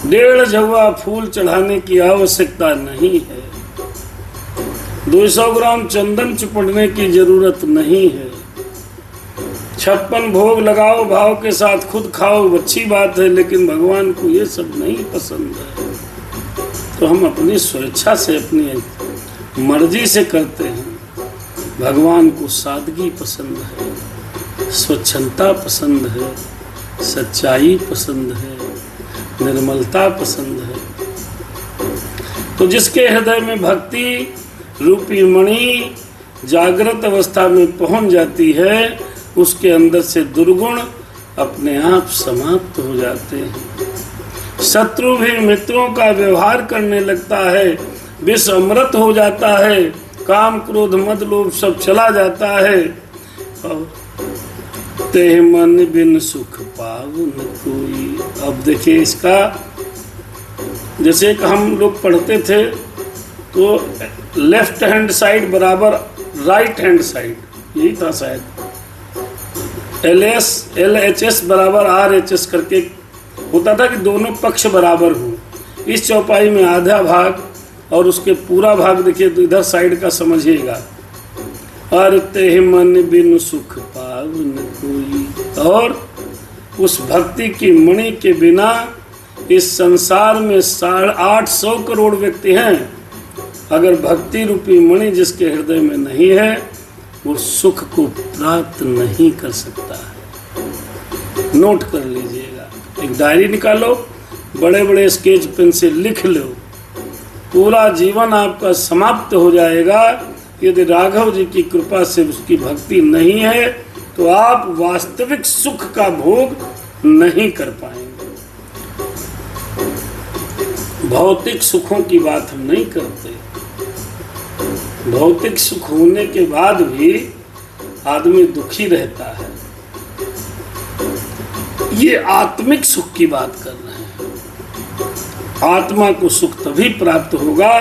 1.5 झव्वा फूल चढ़ाने की आवश्यकता नहीं है, 200 ग्राम चंदन चिपड़ने की जरूरत नहीं है, 56 भोग लगाओ भाव के साथ खुद खाओ, अच्छी बात है, लेकिन भगवान को ये सब नहीं पसंद है। तो हम अपनी स्वेच्छा से, अपनी मर्जी से करते हैं। भगवान को सादगी पसंद है, स्वच्छता पसंद है, सच्चाई पसंद है, निर्मलता पसंद है। तो जिसके हृदय में भक्ति रूपी मणि जागृत अवस्था में पहुंच जाती है, उसके अंदर से दुर्गुण अपने आप समाप्त हो जाते हैं। शत्रु भी मित्रों का व्यवहार करने लगता है, विष अमृत हो जाता है, काम क्रोध मद लोभ सब चला जाता है। ते मन बिन सुख पावन कोई। अब देखिए इसका, जैसे एक हम लोग पढ़ते थे तो लेफ्ट हैंड साइड बराबर राइट हैंड साइड, यही था शायद, LHS बराबर RHS करके होता था कि दोनों पक्ष बराबर हो। इस चौपाई में आधा भाग और उसके पूरा भाग देखिए तो इधर साइड का समझिएगा। और ते मन बिन सुख पावन कोई। और उस भक्ति की मणि के बिना इस संसार में 850 करोड़ व्यक्ति हैं, अगर भक्ति रूपी मणि जिसके हृदय में नहीं है, वो सुख को प्राप्त नहीं कर सकता है। नोट कर लीजिएगा, एक डायरी निकालो, बड़े बड़े स्केच पेन से लिख लो, पूरा जीवन आपका समाप्त हो जाएगा। यदि राघव जी की कृपा से उसकी भक्ति नहीं है तो आप वास्तविक सुख का भोग नहीं कर पाएंगे। भौतिक सुखों की बात हम नहीं करते, भौतिक सुख होने के बाद भी आदमी दुखी रहता है। ये आत्मिक सुख की बात कर रहे हैं। आत्मा को सुख तभी प्राप्त होगा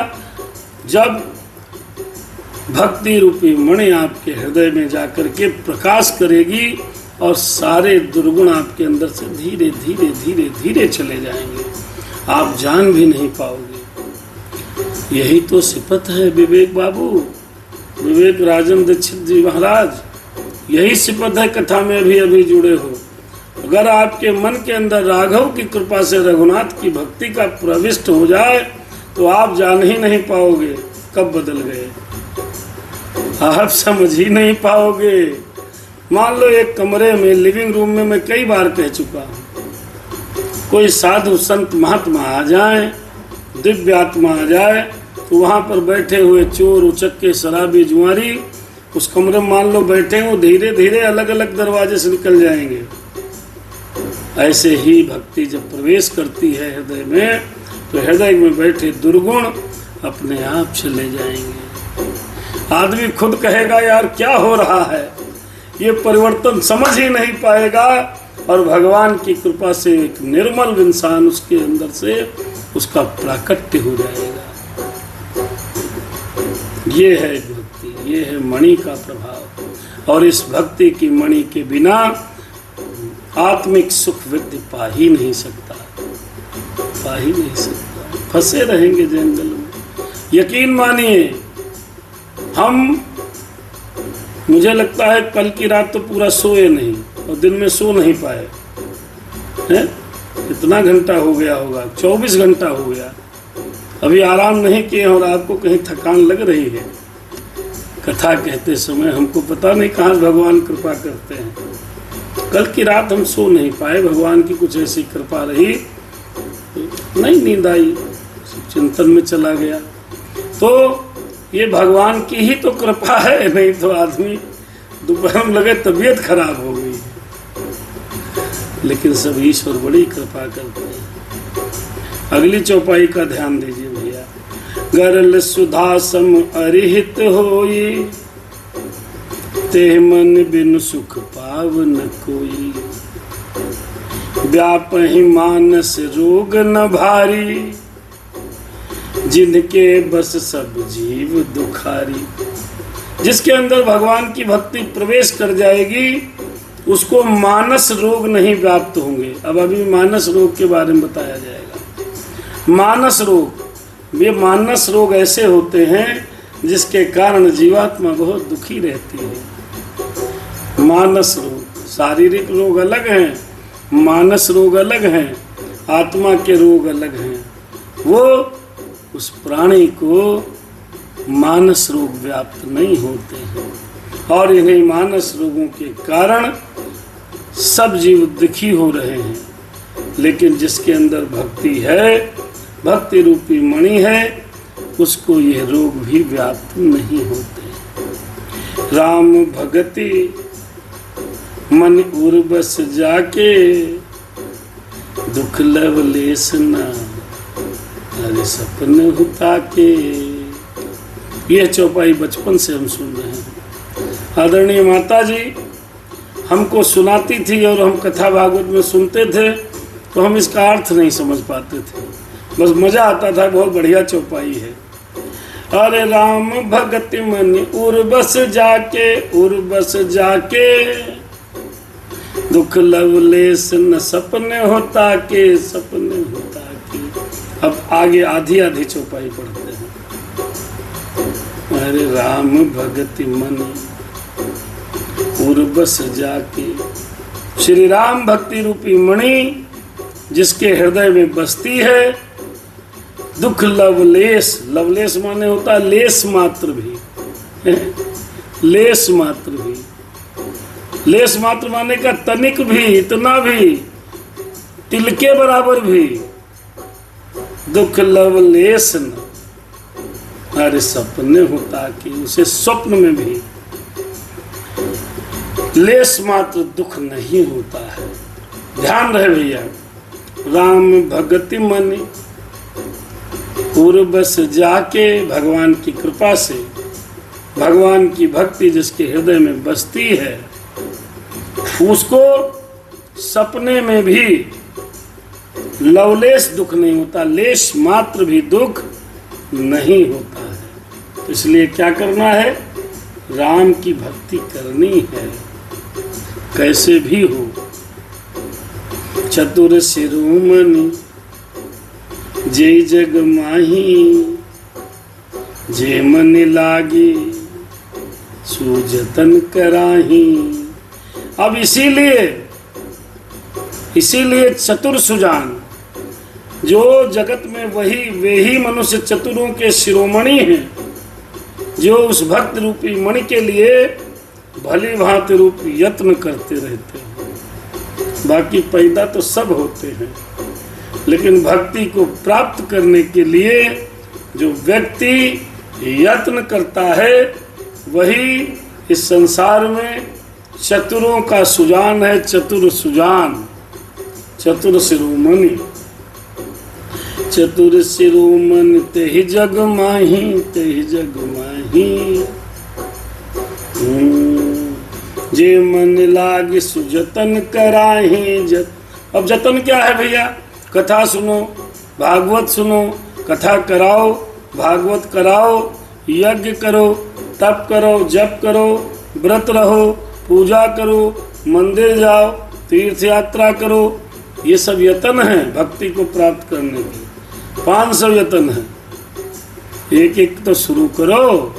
जब भक्ति रूपी मणि आपके हृदय में जाकर के प्रकाश करेगी और सारे दुर्गुण आपके अंदर से धीरे धीरे धीरे धीरे चले जाएंगे, आप जान भी नहीं पाओगे। यही तो सिफत है विवेक बाबू, विवेक राजन दीक्षित जी महाराज, यही सिफत है। कथा में भी अभी जुड़े हो, अगर आपके मन के अंदर राघव की कृपा से रघुनाथ की भक्ति का प्रविष्ट हो जाए तो आप जान ही नहीं पाओगे कब बदल गए, आप समझ ही नहीं पाओगे। मान लो एक कमरे में, लिविंग रूम में, मैं कई बार कह चुका हूँ, कोई साधु संत महात्मा आ जाए, दिव्य आत्मा आ जाए, तो वहाँ पर बैठे हुए चोर उचक्के शराबी जुआरी उस कमरे में मान लो बैठे हो, धीरे धीरे अलग अलग दरवाजे से निकल जाएंगे। ऐसे ही भक्ति जब प्रवेश करती है हृदय में, तो हृदय में बैठे दुर्गुण अपने आप चले जाएंगे। आदमी खुद कहेगा यार क्या हो रहा है, ये परिवर्तन समझ ही नहीं पाएगा, और भगवान की कृपा से एक निर्मल इंसान उसके अंदर से उसका प्राकट्य हो जाएगा। ये है भक्ति, ये है मणि का प्रभाव। और इस भक्ति की मणि के बिना आत्मिक सुख व्यक्ति पा ही नहीं सकता, पा ही नहीं सकता, फंसे रहेंगे जंगल में। यकीन मानिए, मुझे लगता है कल की रात तो पूरा सोए नहीं और दिन में सो नहीं पाए हैं। कितना घंटा हो गया होगा, 24 घंटा हो गया, अभी आराम नहीं किए और आपको कहीं थकान लग रही है। कथा कहते समय हमको पता नहीं कहाँ भगवान कृपा करते हैं। कल की रात हम सो नहीं पाए, भगवान की कुछ ऐसी कृपा रही नहीं नींद आई, चिंतन में चला गया। तो ये भगवान की ही तो कृपा है, नहीं तो आदमी दोपहर में लगे तबीयत खराब हो गई। लेकिन सब ईश्वर बड़ी कृपा करते हैं। अगली चौपाई का ध्यान दीजिए भैया। गरल सुधा सम अरिहित होई, ते मन बिनु सुख पावन कोई। व्यापहि मानस रोग न भारी, जिनके बस सब जीव दुखारी। जिसके अंदर भगवान की भक्ति प्रवेश कर जाएगी उसको मानस रोग नहीं व्याप्त होंगे। अब अभी मानस रोग के बारे में बताया जाएगा। मानस रोग, ये मानस रोग ऐसे होते हैं जिसके कारण जीवात्मा बहुत दुखी रहती है। मानस रोग, शारीरिक रोग अलग हैं, मानस रोग अलग हैं, आत्मा के रोग अलग हैं। वो उस प्राणी को मानस रोग व्याप्त नहीं होते हैं और इन्हीं मानस रोगों के कारण सब जीव दुखी हो रहे हैं। लेकिन जिसके अंदर भक्ति है, भक्ति रूपी मणि है, उसको ये रोग भी व्याप्त नहीं होते। राम भगति मन उर्बस जाके, दुख लवलेस न अरे सपने हुता के। यह चौपाई बचपन से हम सुन रहे हैं। आदरणीय माता जी हमको सुनाती थी और हम कथा भागवत में सुनते थे तो हम इसका अर्थ नहीं समझ पाते थे, बस मजा आता था। बहुत बढ़िया चौपाई है। अरे राम भगति मन उर्बस जाके, उर्बस जाके, दुख लवलेस न सपने होता के, सपने होता के। अब आगे आधी आधी चौपाई पढ़ते हैं। अरे राम भगति मन उर्बस जाके, श्री राम भक्ति रूपी मणि जिसके हृदय में बसती है, दुख लवलेस, लवलेस माने होता है लेस मात्र भी, लेस मात्र भी, लेस मात्र माने का तनिक भी, इतना भी, तिल के बराबर भी दुख लवलेस न अरे सपने होता कि उसे स्वप्न में भी लेस मात्र दुख नहीं होता है। ध्यान रहे भैया। राम भगति मन उर्बस जाके, भगवान की कृपा से भगवान की भक्ति जिसके हृदय में बसती है उसको सपने में भी लवलेस दुख नहीं होता, लेस मात्र भी दुख नहीं होता है। तो इसलिए क्या करना है? राम की भक्ति करनी है, कैसे भी हो। चतुर शिरोमणि जय जग माही, जे मन लागे सुजतन कराही। अब इसीलिए चतुर सुजान, जो जगत में वे ही मनुष्य चतुरों के शिरोमणि हैं, जो उस भक्त रूपी मणि के लिए भली भांति रूपी यत्न करते रहते हैं। बाकी पैदा तो सब होते हैं, लेकिन भक्ति को प्राप्त करने के लिए जो व्यक्ति यत्न करता है वही इस संसार में चतुरों का सुजान है। चतुर सुजान, चतुर शिरोमणि, चतुर शिरोमणि तेहि जग माही, तेहि जग माही। जे मन लाग सुजतन कराही। अब जतन क्या है भैया? कथा सुनो, भागवत सुनो, कथा कराओ, भागवत कराओ, यज्ञ करो, तप करो, जप करो, व्रत रहो, पूजा करो, मंदिर जाओ, तीर्थ यात्रा करो। ये सब यतन है भक्ति को प्राप्त करने के। 500 यतन है, एक एक तो शुरू करो।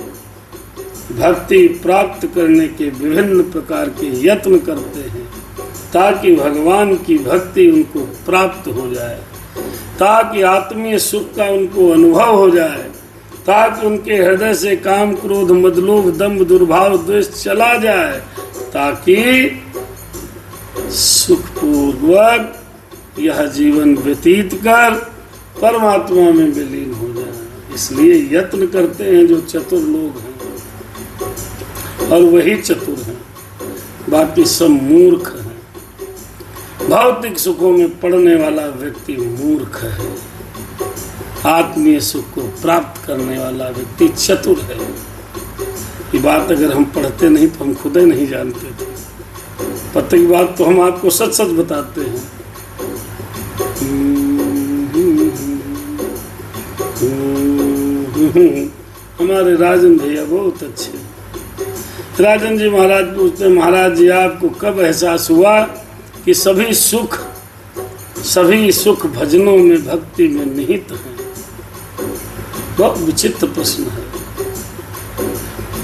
भक्ति प्राप्त करने के विभिन्न प्रकार के यत्न करते हैं ताकि भगवान की भक्ति उनको प्राप्त हो जाए, ताकि आत्मीय सुख का उनको अनुभव हो जाए, ताकि उनके हृदय से काम क्रोध मदलोभ दंभ दुर्भाव द्वेष चला जाए, ताकि सुखपूर्वक यह जीवन व्यतीत कर परमात्मा में विलीन हो जाए। इसलिए यत्न करते हैं जो चतुर लोग हैं, और वही चतुर हैं, बाकी सब मूर्ख हैं। भौतिक सुखों में पड़ने वाला व्यक्ति मूर्ख है, आत्मीय सुख को प्राप्त करने वाला व्यक्ति चतुर है। ये बात अगर हम पढ़ते नहीं तो हम खुद ही नहीं जानते थे। पता की बात तो हम आपको सच सच बताते हैं। हमारे राजन भैया बहुत अच्छे। राजन जी महाराज पूछते, महाराज जी आपको कब एहसास हुआ कि सभी सुख भजनों में भक्ति में निहित हैं? बहुत विचित्र प्रश्न है।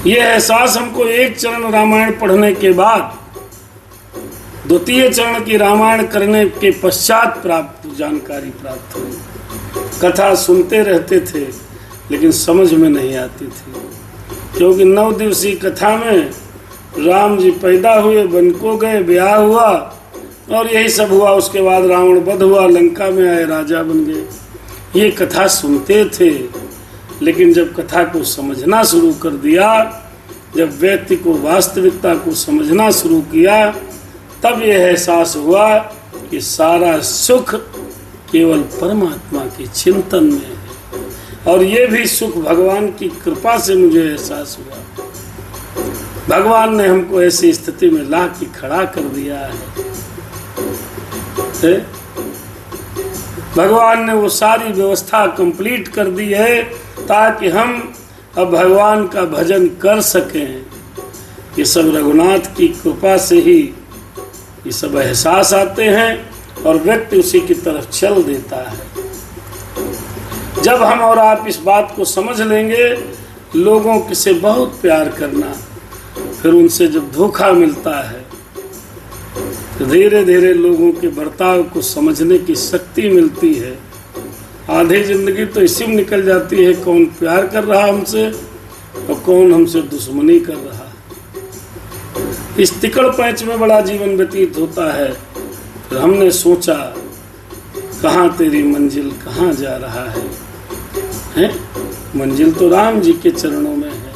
यह एहसास हमको एक चरण रामायण पढ़ने के बाद, द्वितीय चरण की रामायण करने के पश्चात जानकारी प्राप्त हुई। कथा सुनते रहते थे लेकिन समझ में नहीं आती थी, क्योंकि 9 दिवसीय कथा में राम जी पैदा हुए, वन को गए, ब्याह हुआ और यही सब हुआ। उसके बाद रावण वध हुआ, लंका में आए, राजा बन गए। ये कथा सुनते थे, लेकिन जब कथा को समझना शुरू कर दिया, जब व्यक्ति को वास्तविकता को समझना शुरू किया, तब यह एहसास हुआ कि सारा सुख केवल परमात्मा के चिंतन में है। और ये भी सुख भगवान की कृपा से मुझे एहसास हुआ। भगवान ने हमको ऐसी स्थिति में ला के खड़ा कर दिया है। भगवान ने वो सारी व्यवस्था कंप्लीट कर दी है ताकि हम अब भगवान का भजन कर सकें। ये सब रघुनाथ की कृपा से ही ये सब एहसास आते हैं और व्यक्ति उसी की तरफ चल देता है। जब हम और आप इस बात को समझ लेंगे, लोगों से बहुत प्यार करना, फिर उनसे जब धोखा मिलता है तो धीरे धीरे लोगों के बर्ताव को समझने की शक्ति मिलती है। आधी जिंदगी तो इसी में निकल जाती है, कौन प्यार कर रहा हमसे और कौन हमसे दुश्मनी कर रहा। इस तिकड़ पैंच में बड़ा जीवन व्यतीत होता है। फिर हमने सोचा, कहाँ तेरी मंजिल कहाँ जा रहा है? मंजिल तो राम जी के चरणों में है।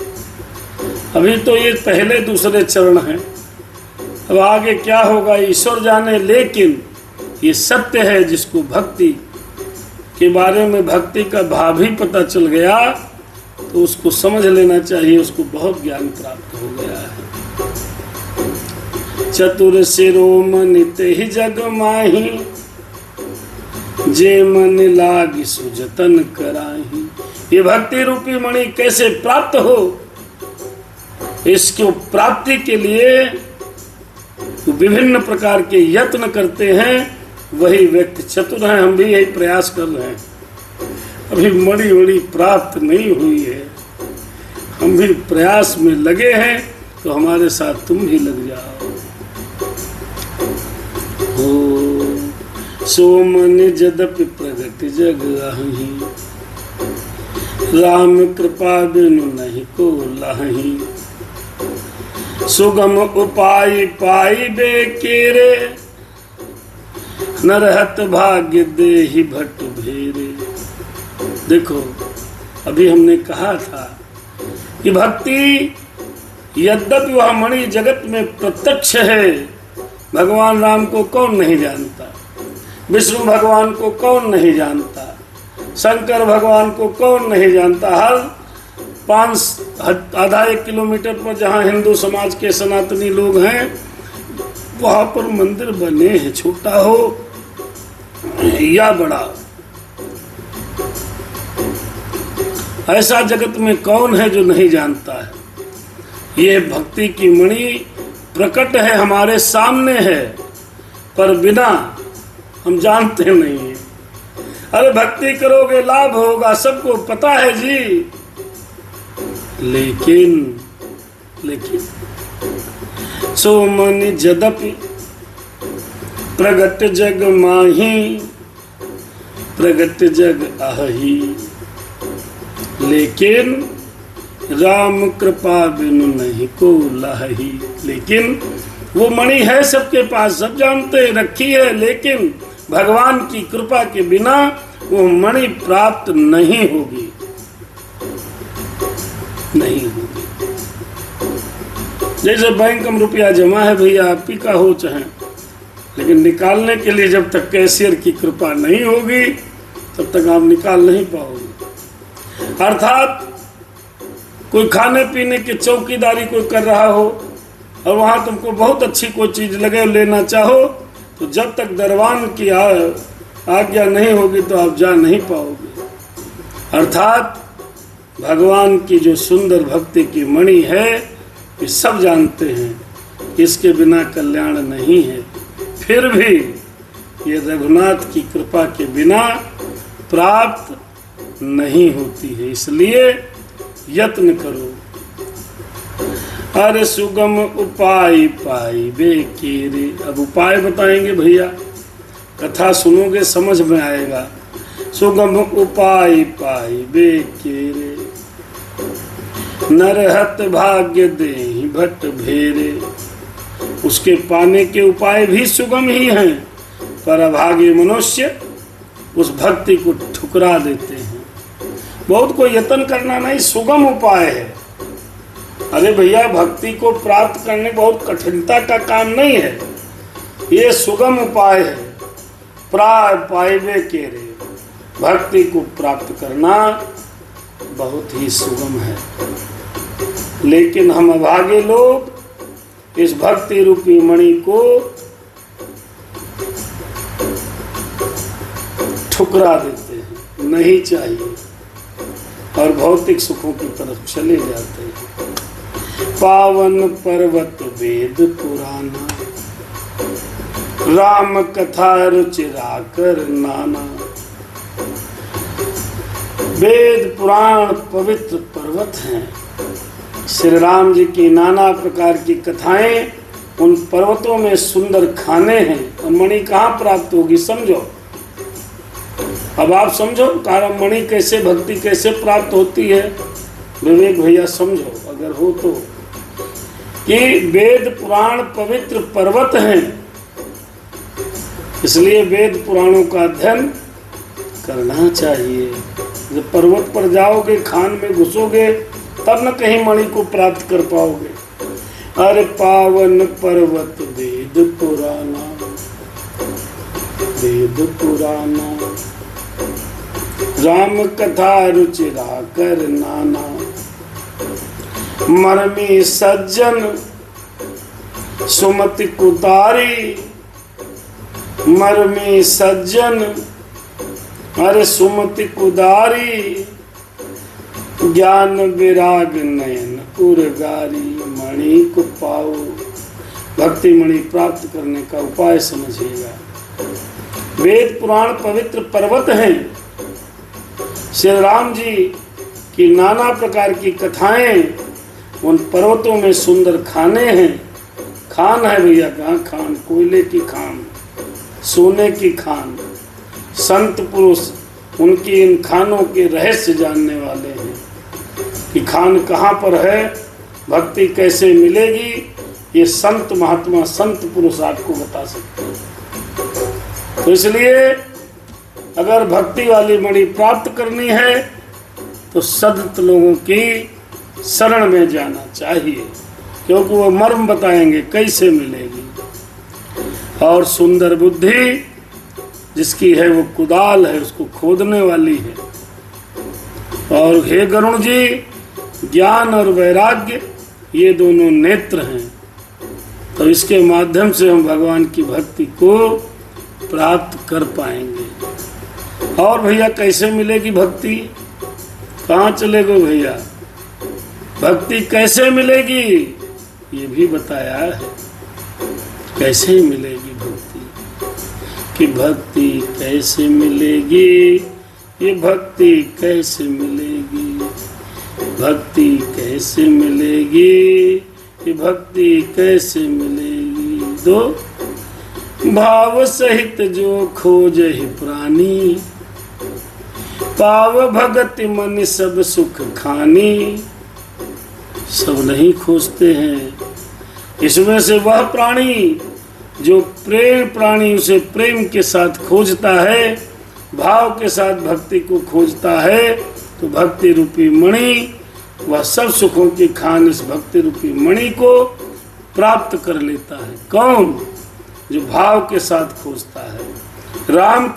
अभी तो ये पहले दूसरे चरण हैं, अब आगे क्या होगा ईश्वर जाने। लेकिन ये सत्य है, जिसको भक्ति के बारे में, भक्ति का भाव ही पता चल गया तो उसको समझ लेना चाहिए, उसको बहुत ज्ञान प्राप्त हो गया है। चतुर शिरोमणि तेहि जग माही, जे मन लागी सुजतन कराही। ये भक्ति रूपी मणि कैसे प्राप्त हो, इसको प्राप्ति के लिए विभिन्न प्रकार के यत्न करते हैं, वही व्यक्ति चतुर हैं। हम भी यही प्रयास कर रहे हैं। अभी मणि प्राप्त नहीं हुई है, हम भी प्रयास में लगे हैं, तो हमारे साथ तुम भी लग जाओ। सो मन जदपि प्रगट जग आही, राम कृपा बिनु नहीं को लाही। सुगम उपाय पाई बे केरे, नरहत भाग्य देहि भट भेरे। देखो, अभी हमने कहा था कि भक्ति यद्यपि वह मणि जगत में प्रत्यक्ष है। भगवान राम को कौन नहीं जानता, विष्णु भगवान को कौन नहीं जानता, शंकर भगवान को कौन नहीं जानता। हर आधा 1 किलोमीटर पर जहाँ हिंदू समाज के सनातनी लोग हैं, वहाँ पर मंदिर बने हैं, छोटा हो या बड़ा। ऐसा जगत में कौन है जो नहीं जानता है। ये भक्ति की मणि प्रकट है, हमारे सामने है, पर बिना हम जानते नहीं हैं। अरे भक्ति करोगे लाभ होगा, सबको पता है जी। लेकिन सो मन जदपि प्रगट जग माही, प्रगट जग आही। लेकिन राम कृपा बिनु नहीं को लाही। लेकिन वो मणि है सबके पास, सब जानते रखी है, लेकिन भगवान की कृपा के बिना वो मणि प्राप्त नहीं होगी, नहीं होगी। जैसे बैंक में रुपया जमा है भैया, आप ही का हो चाहे, लेकिन निकालने के लिए जब तक कैशियर की कृपा नहीं होगी तब तक आप निकाल नहीं पाओगे। अर्थात कोई खाने पीने की चौकीदारी कोई कर रहा हो और वहां तुमको बहुत अच्छी कोई चीज लगे लेना चाहो, तो जब तक दरबान की आज्ञा नहीं होगी तो आप जा नहीं पाओगे। अर्थात भगवान की जो सुंदर भक्ति की मणि है, ये सब जानते हैं इसके बिना कल्याण नहीं है, फिर भी ये रघुनाथ की कृपा के बिना प्राप्त नहीं होती है, इसलिए यत्न करो। अरे सुगम उपाय पाई बेकेरे, अब उपाय बताएंगे भैया, कथा सुनोगे समझ में आएगा। सुगम उपाय पाई बेकेरे, नरहत भाग्य देहि भट्ट भेरे। उसके पाने के उपाय भी सुगम ही हैं, पर अभागे मनुष्य उस भक्ति को ठुकरा देते हैं। बहुत को यत्न करना नहीं, सुगम उपाय है। अरे भैया, भक्ति को प्राप्त करने बहुत कठिनता का काम नहीं है, ये सुगम उपाय है। प्राय पाइबे केरे, भक्ति को प्राप्त करना बहुत ही सुगम है, लेकिन हम अभागे लोग इस भक्ति रूपी मणि को ठुकरा देते हैं, नहीं चाहिए, और भौतिक सुखों की तरफ चले जाते हैं। पावन पर्वत वेद पुराना, राम कथा रुचिरा कर नाना। वेद पुराण पवित्र पर्वत हैं, श्री राम जी की नाना प्रकार की कथाएं, उन पर्वतों में सुंदर खाने हैं। और मणि कहाँ प्राप्त होगी, समझो। अब आप समझो कारण मणि कैसे, भक्ति कैसे प्राप्त होती है। विवेक भैया समझो अगर हो तो, कि वेद पुराण पवित्र पर्वत हैं, इसलिए वेद पुराणों का अध्ययन करना चाहिए। जब पर्वत पर जाओगे, खान में घुसोगे, तब न कहीं मणि को प्राप्त कर पाओगे। अरे पावन पर्वत वेद पुराना, वेद पुराना, राम कथा रुचिरा कर नाना। मरमी सज्जन सुमति कुतारी, मरमी सज्जन अरे सुमति कुदारी। ज्ञान विराग नयन उर्गारी, मणि को पाओ। भक्ति मणि प्राप्त करने का उपाय समझिएगा। वेद पुराण पवित्र पर्वत हैं, श्री राम जी की नाना प्रकार की कथाएं, उन पर्वतों में सुंदर खाने हैं। खान है भैया, कहाँ खान, कोयले की खान, सोने की खान। संत पुरुष उनकी इन खानों के रहस्य जानने वाले हैं कि खान कहाँ पर है, भक्ति कैसे मिलेगी, ये संत महात्मा संत पुरुष आपको बता सकते हैं। तो इसलिए अगर भक्ति वाली मणि प्राप्त करनी है तो सदत लोगों की शरण में जाना चाहिए, क्योंकि वो मर्म बताएंगे कैसे मिलेगी। और सुंदर बुद्धि जिसकी है वो कुदाल है, उसको खोदने वाली है। और हे गरुण जी, ज्ञान और वैराग्य ये दोनों नेत्र हैं, तो इसके माध्यम से हम भगवान की भक्ति को प्राप्त कर पाएंगे। और भैया कैसे मिलेगी भक्ति, कहाँ चले गए भैया, भक्ति कैसे मिलेगी ये भी बताया है। कैसे मिलेगी भक्ति, कि भक्ति कैसे मिलेगी, ये भक्ति कैसे मिलेगी, भक्ति कैसे मिलेगी, ये भक्ति कैसे मिलेगी। दो भाव सहित जो खोजहि प्राणी, पाव भगति मन सब सुख खानी। सब नहीं खोजते हैं, इसमें से वह प्राणी जो प्रेम प्राणी उसे प्रेम के साथ खोजता है, भाव के साथ भक्ति को खोजता है तो भक्ति रूपी मणि, वह सब सुखों की खान इस भक्ति रूपी मणि को प्राप्त कर लेता है। कौन? जो भाव के साथ खोजता है। राम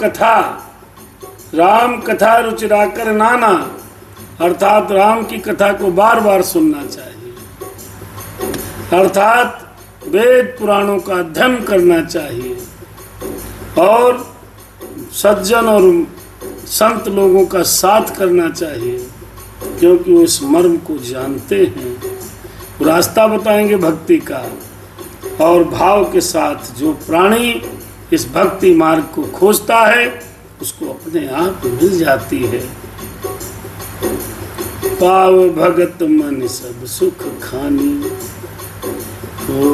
कथा रुचिराकर नाना, अर्थात राम की कथा को बार बार सुनना चाहिए, अर्थात वेद पुराणों का अध्ययन करना चाहिए और सज्जन और संत लोगों का साथ करना चाहिए, क्योंकि वो इस मर्म को जानते हैं, रास्ता बताएंगे भक्ति का। और भाव के साथ जो प्राणी इस भक्ति मार्ग को खोजता है उसको अपने आप मिल जाती है। पाव भगत मन सब सुख खानी, हो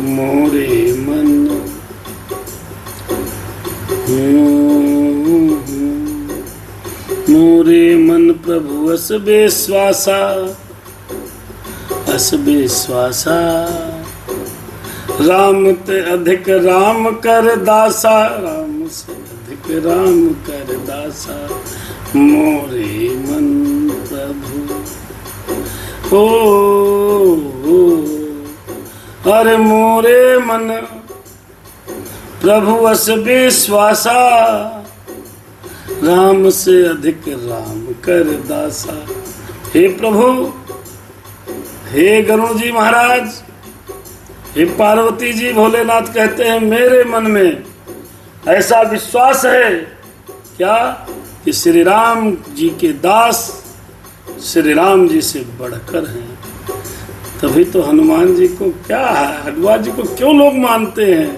मोरे मन मोरे मन प्रभु अस बेश्वासा, अस बेश्वासा, राम ते अधिक राम कर दासा, राम से अधिक राम कर दासा, मोरे मन प्रभु हो अरे मोरे मन प्रभु अस बेश्वासा, राम से अधिक राम कर दासा। हे प्रभु, हे गरुण जी महाराज, हे पार्वती जी, भोलेनाथ कहते हैं मेरे मन में ऐसा विश्वास है क्या कि श्री राम जी के दास श्री राम जी से बढ़कर हैं। तभी तो हनुमान जी को क्या है, हनुमान जी को क्यों लोग मानते हैं,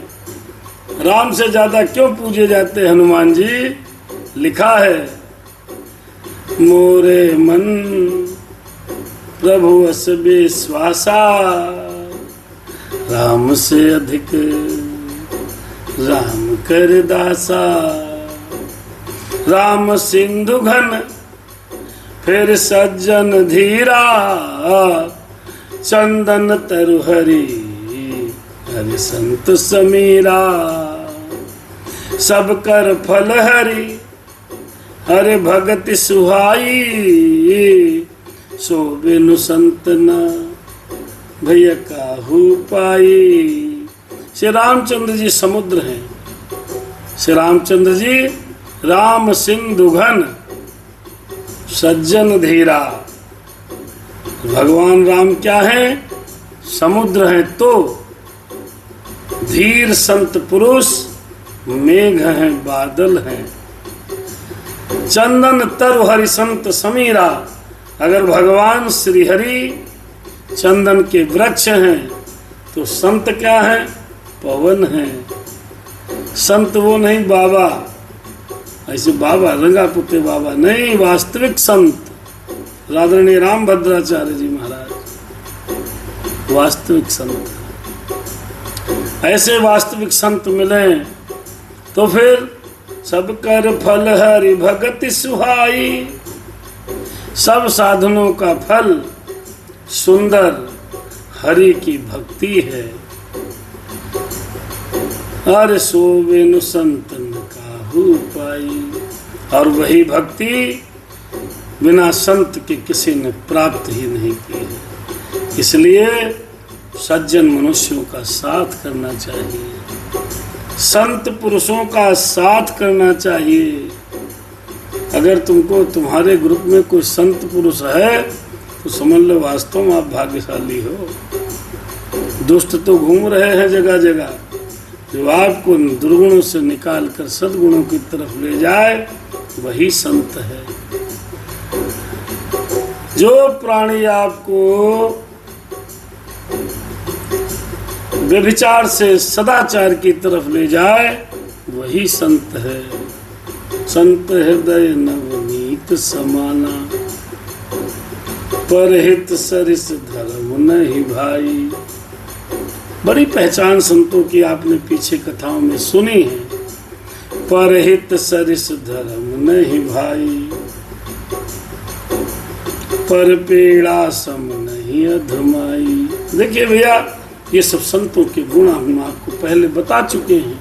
राम से ज्यादा क्यों पूजे जाते हैं हनुमान जी। लिखा है मोरे मन प्रभु अस बेश्वासा, राम से अधिक राम कर दासा। राम सिंधु घन फिर सज्जन धीरा, चंदन तरु हरि हरि संत समीरा, सब कर फल हरि हरे भगति सुहाई, सो बिनु संत न भैया काहू पाई। श्री रामचंद्र जी समुद्र हैं, श्री रामचंद्र जी राम सिंधु घन सज्जन धीरा। भगवान राम क्या है? समुद्र है। तो धीर संत पुरुष मेघ हैं, बादल हैं। चंदन तरु हरि संत समीरा, अगर भगवान श्री हरि चंदन के वृक्ष हैं तो संत क्या है? पवन है। संत वो नहीं बाबा, ऐसे बाबा रंगा पुते बाबा नहीं, वास्तविक संत आदरणीय राम भद्राचार्य जी महाराज वास्तविक संत। ऐसे वास्तविक संत मिले तो फिर सब कर फल हरि भगति सुहाई, सब साधनों का फल सुंदर हरि की भक्ति है। अरे सो बिनु संतन काहू पाई, और वही भक्ति बिना संत के किसी ने प्राप्त ही नहीं की है। इसलिए सज्जन मनुष्यों का साथ करना चाहिए, संत पुरुषों का साथ करना चाहिए। अगर तुमको तुम्हारे ग्रुप में कोई संत पुरुष है तो समझ लो वास्तव में आप भाग्यशाली हो। दुष्ट तो घूम रहे हैं जगह जगह, जो आपको दुर्गुणों से निकाल कर सद्गुणों की तरफ ले जाए वही संत है। जो प्राणी आपको व्यभिचार से सदाचार की तरफ ले जाए वही संत है। संत हृदय नवनीत समाना, परहित सरिस धर्म नहीं भाई। बड़ी पहचान संतों की आपने पीछे कथाओं में सुनी है। परहित सरिस धर्म नहीं भाई, पर पेड़ा सम नहीं अधमाई। देखिए भैया, ये सब संतों के गुण हम आपको पहले बता चुके हैं,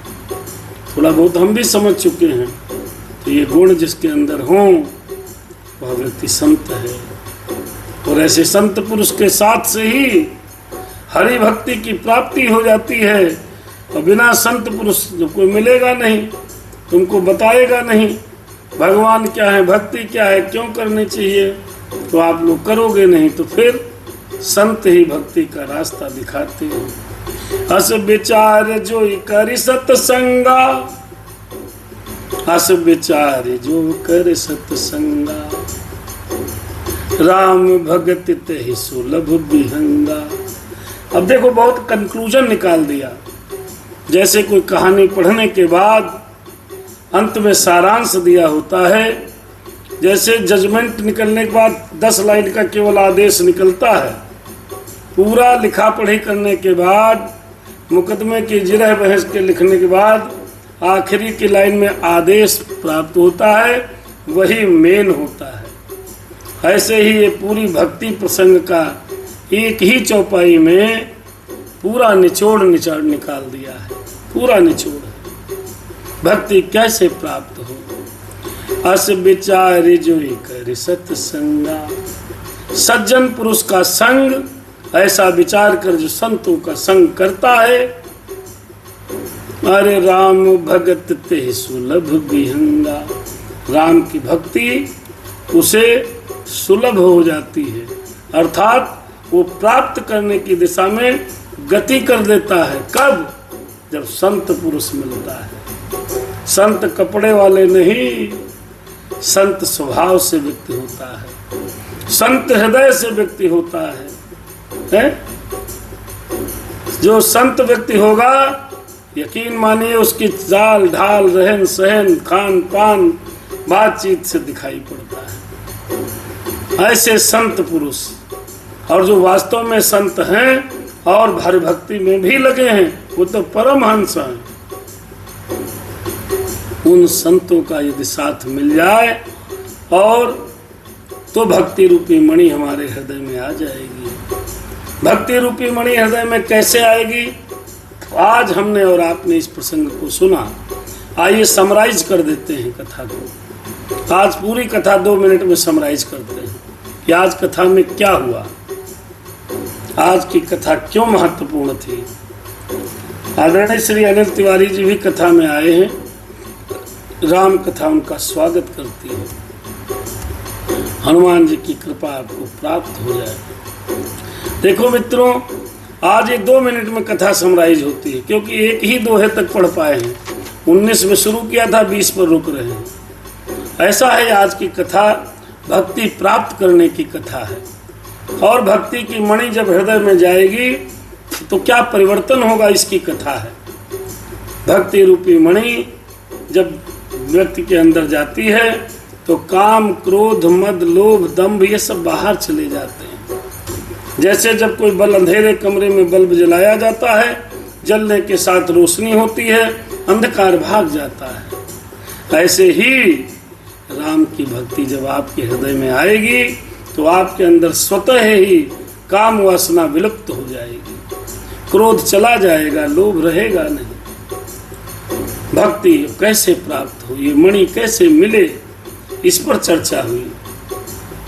थोड़ा बहुत हम भी समझ चुके हैं। तो ये गुण जिसके अंदर हों वह व्यक्ति संत है। और ऐसे संत पुरुष के साथ से ही हरि भक्ति की प्राप्ति हो जाती है। और बिना संत पुरुष जो कोई मिलेगा नहीं, तुमको बताएगा नहीं भगवान क्या है, भक्ति क्या है, क्यों करनी चाहिए, तो आप लोग करोगे नहीं। तो फिर संत ही भक्ति का रास्ता दिखाते हैं। अस विचार जो कर सत्संगा, अस विचार जो कर सत्संगा, राम भगत ते सुलभ विहंगा। अब देखो बहुत कंक्लूजन निकाल दिया, जैसे कोई कहानी पढ़ने के बाद अंत में सारांश दिया होता है। जैसे जजमेंट निकलने के बाद 10 लाइन का केवल आदेश निकलता है। पूरा लिखा पढ़ी करने के बाद, मुकदमे की जिरह बहस के लिखने के बाद आखिरी की लाइन में आदेश प्राप्त होता है, वही मेन होता है। ऐसे ही ये पूरी भक्ति प्रसंग का एक ही चौपाई में पूरा निचोड़ निकाल दिया है। पूरा निचोड़ भक्ति कैसे प्राप्त हो। अस विचार जो कर सत्संगा, सज्जन पुरुष का संग, ऐसा विचार कर जो संतों का संग करता है। अरे राम भगत ते सुलभ विहंगा, राम की भक्ति उसे सुलभ हो जाती है, अर्थात वो प्राप्त करने की दिशा में गति कर देता है। कब? जब संत पुरुष मिलता है। संत कपड़े वाले नहीं, संत स्वभाव से व्यक्ति होता है, संत हृदय से व्यक्ति होता है? जो संत व्यक्ति होगा, यकीन मानिए उसकी चाल ढाल, रहन सहन, खान पान, बातचीत से दिखाई पड़ता है। ऐसे संत पुरुष, और जो वास्तव में संत हैं और भारी भक्ति में भी लगे हैं, वो तो परमहंस हैं। उन संतों का यदि साथ मिल जाए और तो भक्ति रूपी मणि हमारे हृदय में आ जाएगी। भक्ति रूपी मणि हृदय में कैसे आएगी? आज हमने और आपने इस प्रसंग को सुना। आइए समराइज कर देते हैं कथा को। आज पूरी कथा 2 मिनट में समराइज करते हैं कि आज कथा में क्या हुआ, आज की कथा क्यों महत्वपूर्ण थी। आदरणीय श्री अनिल तिवारी जी भी कथा में आए हैं। राम कथा उनका स्वागत करती है। हनुमान जी की कृपा आपको प्राप्त हो जाए। देखो मित्रों, आज ये 2 मिनट में कथा समराइज होती है, क्योंकि एक ही दोहे तक पढ़ पाए हैं। 19 में शुरू किया था, 20 पर रुक रहे हैं। ऐसा है आज की कथा, भक्ति प्राप्त करने की कथा है। और भक्ति की मणि जब हृदय में जाएगी तो क्या परिवर्तन होगा, इसकी कथा है। भक्ति रूपी मणि जब व्यक्ति के अंदर जाती है तो काम, क्रोध, मद, लोभ, दंभ ये सब बाहर चले जाते हैं। जैसे जब कोई बल्ब, अंधेरे कमरे में बल्ब जलाया जाता है, जलने के साथ रोशनी होती है, अंधकार भाग जाता है। ऐसे ही राम की भक्ति जब आपके हृदय में आएगी तो आपके अंदर स्वतः ही काम वासना विलुप्त हो जाएगी, क्रोध चला जाएगा, लोभ रहेगा नहीं। भक्ति कैसे प्राप्त हो, ये मणि कैसे मिले, इस पर चर्चा हुई।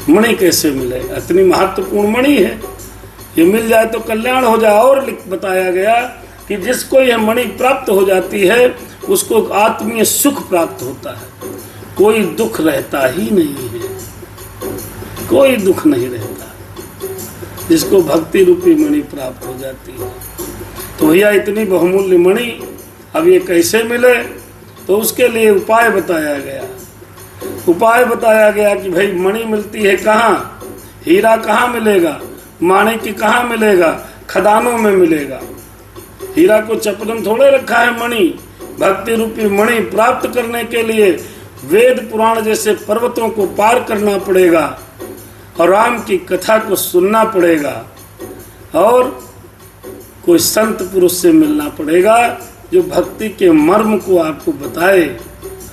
मणि कैसे मिले, इतनी महत्वपूर्ण मणि है, ये मिल जाए तो कल्याण हो जाए। और बताया गया कि जिसको यह मणि प्राप्त हो जाती है उसको आत्मीय सुख प्राप्त होता है, कोई दुख रहता ही नहीं है, कोई दुख नहीं रहता जिसको भक्ति रूपी मणि प्राप्त हो जाती है। तो भैया इतनी बहुमूल्य मणि अब ये कैसे मिले, तो उसके लिए उपाय बताया गया। उपाय बताया गया कि भाई मणि मिलती है कहाँ, हीरा कहाँ मिलेगा, माणिक्य कहाँ मिलेगा, खदानों में मिलेगा। हीरा को चपरम थोड़े रखा है मणि। भक्ति रूपी मणि प्राप्त करने के लिए वेद पुराण जैसे पर्वतों को पार करना पड़ेगा और राम की कथा को सुनना पड़ेगा और कोई संत पुरुष से मिलना पड़ेगा जो भक्ति के मर्म को आपको बताए,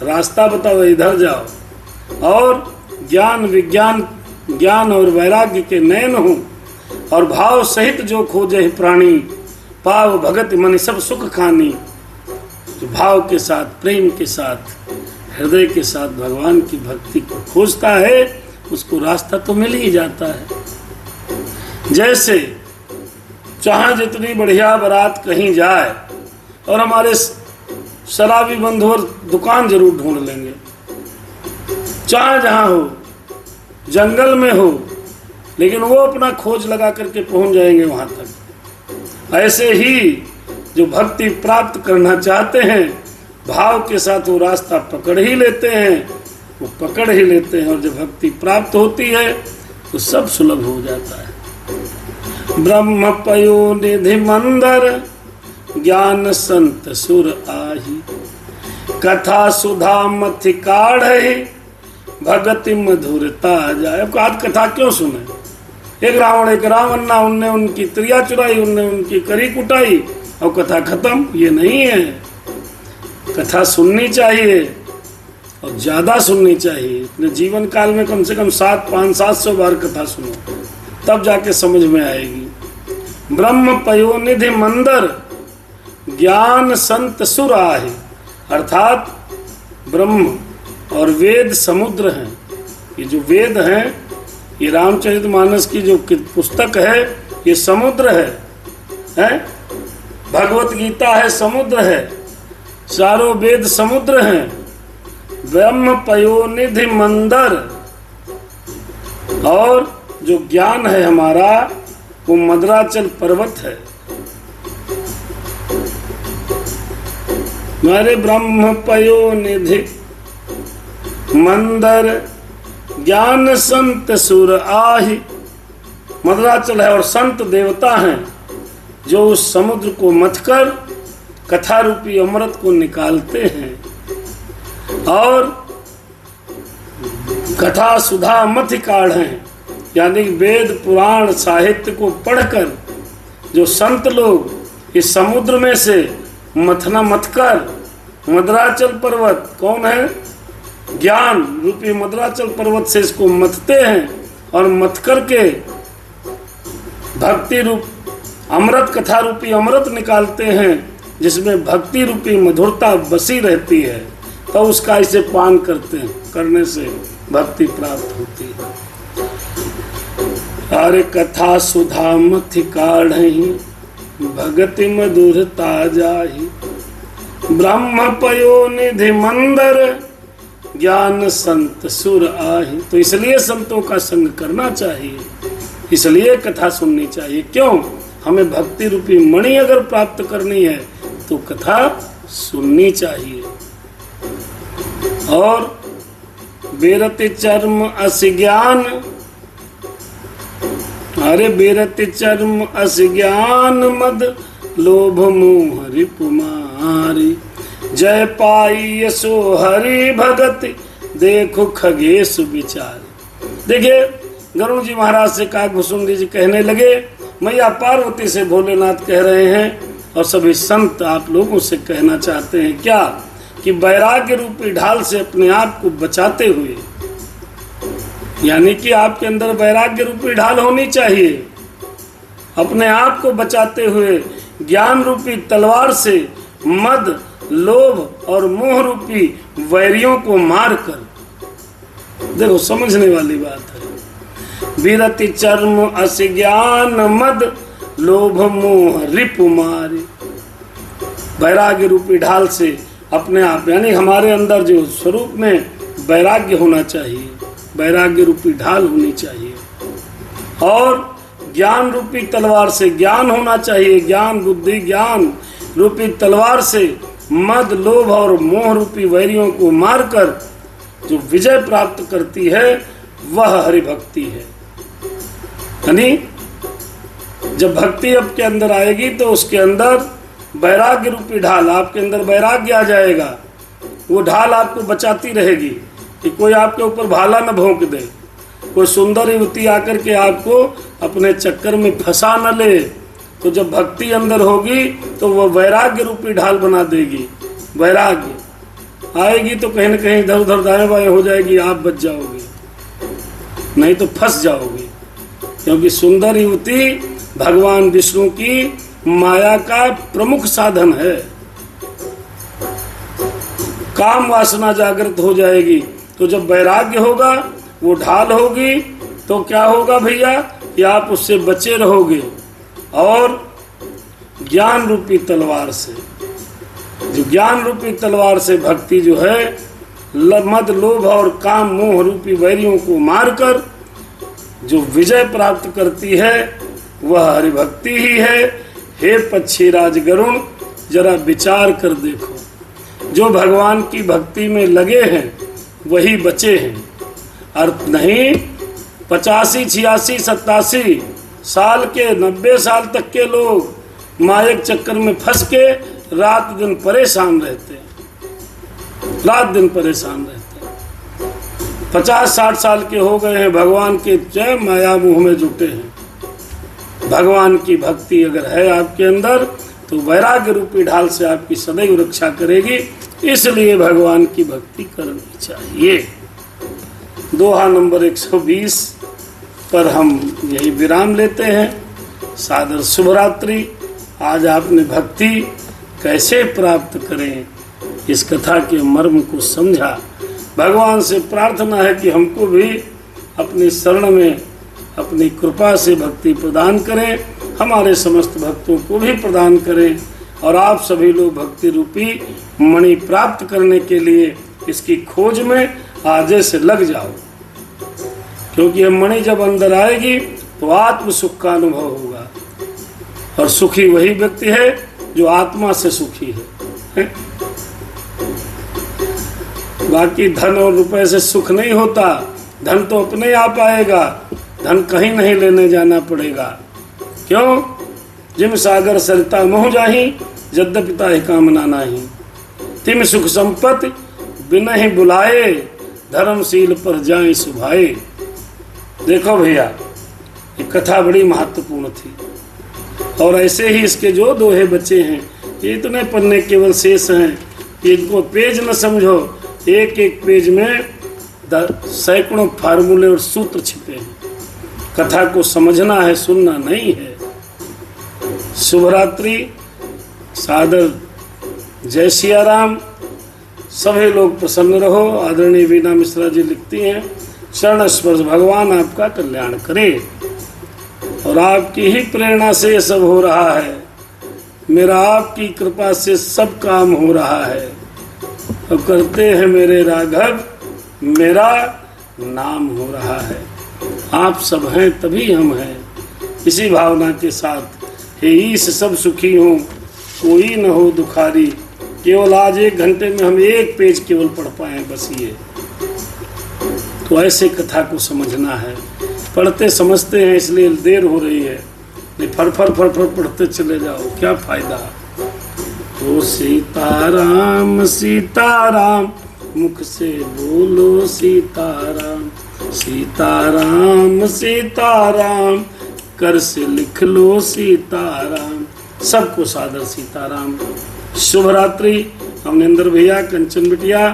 रास्ता बताओ, इधर जाओ। और ज्ञान विज्ञान, ज्ञान और वैराग्य के नयन हो और भाव सहित जो खोजे प्राणी, पाव भगत मन सब सुख खानी। जो भाव के साथ, प्रेम के साथ हृदय के साथ भगवान की भक्ति को खोजता है, उसको रास्ता तो मिल ही जाता है। जैसे चाहे जितनी बढ़िया बारात कहीं जाए और हमारे शराबी बंधु और दुकान जरूर ढूंढ लेंगे, चाहे जहां हो, जंगल में हो, लेकिन वो अपना खोज लगा करके पहुंच जाएंगे वहां तक। ऐसे ही जो भक्ति प्राप्त करना चाहते हैं, भाव के साथ वो रास्ता पकड़ ही लेते हैं, वो पकड़ ही लेते हैं, और जब भक्ति प्राप्त होती है तो सब सुलभ हो जाता है। ब्रह्म पयो निधि मंदर ज्ञान संत सुर आही, कथा सुधा मथि काढ़े भगति मधुरता जाए। अब आज कथा क्यों सुने? एक रावण एक रावण ना, उनने उनकी त्रिया चुराई, उनने उनकी करी कुटाई और कथा खत्म। ये नहीं है। कथा सुननी चाहिए और ज्यादा सुननी चाहिए। अपने जीवन काल में कम से कम 500-700 बार कथा सुनो, तब जाके समझ में आएगी। ब्रह्म पयोनिधि मंदर ज्ञान संत सुर आहे, अर्थात ब्रह्म और वेद समुद्र हैं। ये जो वेद हैं, ये रामचरितमानस की जो पुस्तक है, ये समुद्र है? भगवत गीता है, समुद्र है, चारों वेद समुद्र हैं। ब्रह्म पयोनिधि मंदर, और जो ज्ञान है हमारा वो मद्राचल पर्वत है। मेरे ब्रह्म पयोनिधि मंदर ज्ञान संत सुर आही, मद्राचल है और संत देवता हैं जो उस समुद्र को मथकर कथा रूपी अमृत को निकालते हैं। और कथा सुधा मथि काढ़े, यानी वेद पुराण साहित्य को पढ़कर जो संत लोग इस समुद्र में से मथना मथकर मद्राचल पर्वत, कौन है? ज्ञान रूपी मद्राचल पर्वत से इसको मथते हैं और मथ करके भक्ति रूप अमृत, कथा रूपी अमृत निकालते हैं, जिसमें भक्ति रूपी मधुरता बसी रहती है, तो उसका इसे पान करते हैं, करने से भक्ति प्राप्त होती है। अरे कथा सुधा मथि काढ़हि भगति मधुरता जाहि, ब्रह्म पयोनिधि मंदर ज्ञान संत सुर आहि। तो इसलिए संतों का संग करना चाहिए, इसलिए कथा सुननी चाहिए। क्यों? हमें भक्ति रूपी मणि अगर प्राप्त करनी है तो कथा सुननी चाहिए। और बेरति चर्म अस ज्ञान, अरे बेरति चर्म अस ज्ञान मद लोभ मोह रिपुमारी, जय पाई यशो हरि भगति देखो खगेश विचार। देखिए गरुड़ जी महाराज से काकभूषुंडी जी कहने लगे, मैया पार्वती से भोलेनाथ कह रहे हैं और सभी संत आप लोगों से कहना चाहते हैं क्या, कि वैराग्य रूपी ढाल से अपने आप को बचाते हुए, यानी कि आपके अंदर वैराग्य रूपी ढाल होनी चाहिए, अपने आप को बचाते हुए ज्ञान रूपी तलवार से मद, लोभ और मोह रूपी वैरियों को मारकर, देखो समझने वाली बात है। विरति चर्म अस ज्ञान मद लोभ मोह रिपु मारी, वैराग्य रूपी ढाल से अपने आप, यानी हमारे अंदर जो स्वरूप में वैराग्य होना चाहिए, वैराग्य रूपी ढाल होनी चाहिए। और ज्ञान रूपी तलवार से ज्ञान होना चाहिए, ज्ञान बुद्धि ज्ञान रूपी तलवार से मद, लोभ और मोह रूपी वैरियों को मारकर जो विजय प्राप्त करती है वह हरि भक्ति है। यानी जब भक्ति आपके अंदर आएगी तो उसके अंदर वैराग्य रूपी ढाल, आपके अंदर वैराग्य आ जाएगा, वो ढाल आपको बचाती रहेगी कि कोई आपके ऊपर भाला न भोंक दे, कोई सुंदर युवती आकर के आपको अपने चक्कर में फंसा न ले। तो जब भक्ति अंदर होगी तो वह वैराग्य रूपी ढाल बना देगी। वैराग्य आएगी तो कहीं न कहीं इधर उधर दाएं बाएं हो जाएगी, आप बच जाओगे, नहीं तो फंस जाओगे। क्योंकि सुंदर युवती भगवान विष्णु की माया का प्रमुख साधन है। काम वासना जागृत हो जाएगी। तो जब वैराग्य होगा, वो ढाल होगी, तो क्या होगा भैया कि आप उससे बचे रहोगे। और ज्ञान रूपी तलवार से, जो ज्ञान रूपी तलवार से भक्ति जो है मद लोभ और काम मोह रूपी वैरियों को मारकर जो विजय प्राप्त करती है, वह हरिभक्ति ही है। हे पक्षीराज गरुण, जरा विचार कर देखो, जो भगवान की भक्ति में लगे हैं वही बचे हैं। अर्थ नहीं 85, 86, 87 साल के 90 साल तक के लोग मायक चक्कर में फंस के रात दिन परेशान रहते हैं, रात दिन परेशान रहते हैं। 50-60 साल के हो गए हैं, भगवान के जय माया मुँह में जुटे हैं। भगवान की भक्ति अगर है आपके अंदर, तो वैराग्य रूपी ढाल से आपकी सदैव रक्षा करेगी। इसलिए भगवान की भक्ति करनी चाहिए। दोहा नंबर 120 पर हम यही विराम लेते हैं। सादर शुभ रात्रि। आज आपने भक्ति कैसे प्राप्त करें, इस कथा के मर्म को समझा। भगवान से प्रार्थना है कि हमको भी अपनी शरण में अपनी कृपा से भक्ति प्रदान करें, हमारे समस्त भक्तों को भी प्रदान करें। और आप सभी लोग भक्ति रूपी मणि प्राप्त करने के लिए इसकी खोज में आज से लग जाओ, क्योंकि यह मणि जब अंदर आएगी तो आत्म सुख का अनुभव होगा। और सुखी वही व्यक्ति है जो आत्मा से सुखी है। बाकी धन और रुपए से सुख नहीं होता, धन तो अपने आप आएगा, धन कहीं नहीं लेने जाना पड़ेगा। क्यों? जिम सागर सरिता मोह जाही, यद्यपिता ही कामना नाही। तिम सुख संपत्ति बिना ही बुलाए, धर्मशील पर जाए सुभाए। देखो भैया, ये कथा बड़ी महत्वपूर्ण थी। और ऐसे ही इसके जो दोहे बचे हैं, ये इतने पन्ने केवल शेष हैं, इनको पेज न समझो। एक एक पेज में सैकड़ों फार्मूले और सूत्र छिपे हैं। कथा को समझना है, सुनना नहीं है। शुभ रात्रि। सादर जय सिया राम। सभी लोग प्रसन्न रहो। आदरणीय वीणा मिश्रा जी लिखती हैं, चरण स्पर्श भगवान आपका कल्याण करे। और आपकी ही प्रेरणा से ये सब हो रहा है। मेरा आपकी कृपा से सब काम हो रहा है। और करते हैं मेरे राघव, मेरा नाम हो रहा है। आप सब हैं तभी हम हैं। इसी भावना के साथ हे ईश सब सुखी हों, कोई न हो दुखारी। केवल आज 1 घंटे में हम एक पेज केवल पढ़ पाए, बस ये। तो ऐसे कथा को समझना है। पढ़ते समझते हैं इसलिए देर हो रही है, नहीं फर पढ़ते चले जाओ, क्या फायदा। तो सीताराम सीताराम, मुख से बोलो सीताराम। सीताराम सीताराम, कर से लिख लो सीताराम। सबको सादर सीताराम। शुभ रात्रि। अमनिंदर भैया, कंचन बिटिया,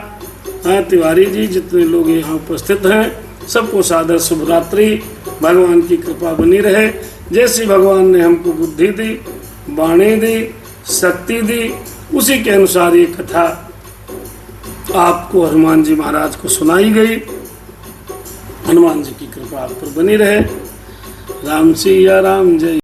तिवारी जी, जितने लोग यहाँ उपस्थित हैं, सबको सादर शुभ रात्रि। भगवान की कृपा बनी रहे। जैसी भगवान ने हमको बुद्धि दी, वाणी दी, शक्ति दी, उसी के अनुसार ये कथा आपको हनुमान जी महाराज को सुनाई गई। हनुमान जी की कृपा आप पर बनी रहे। राम सिया राम, जय।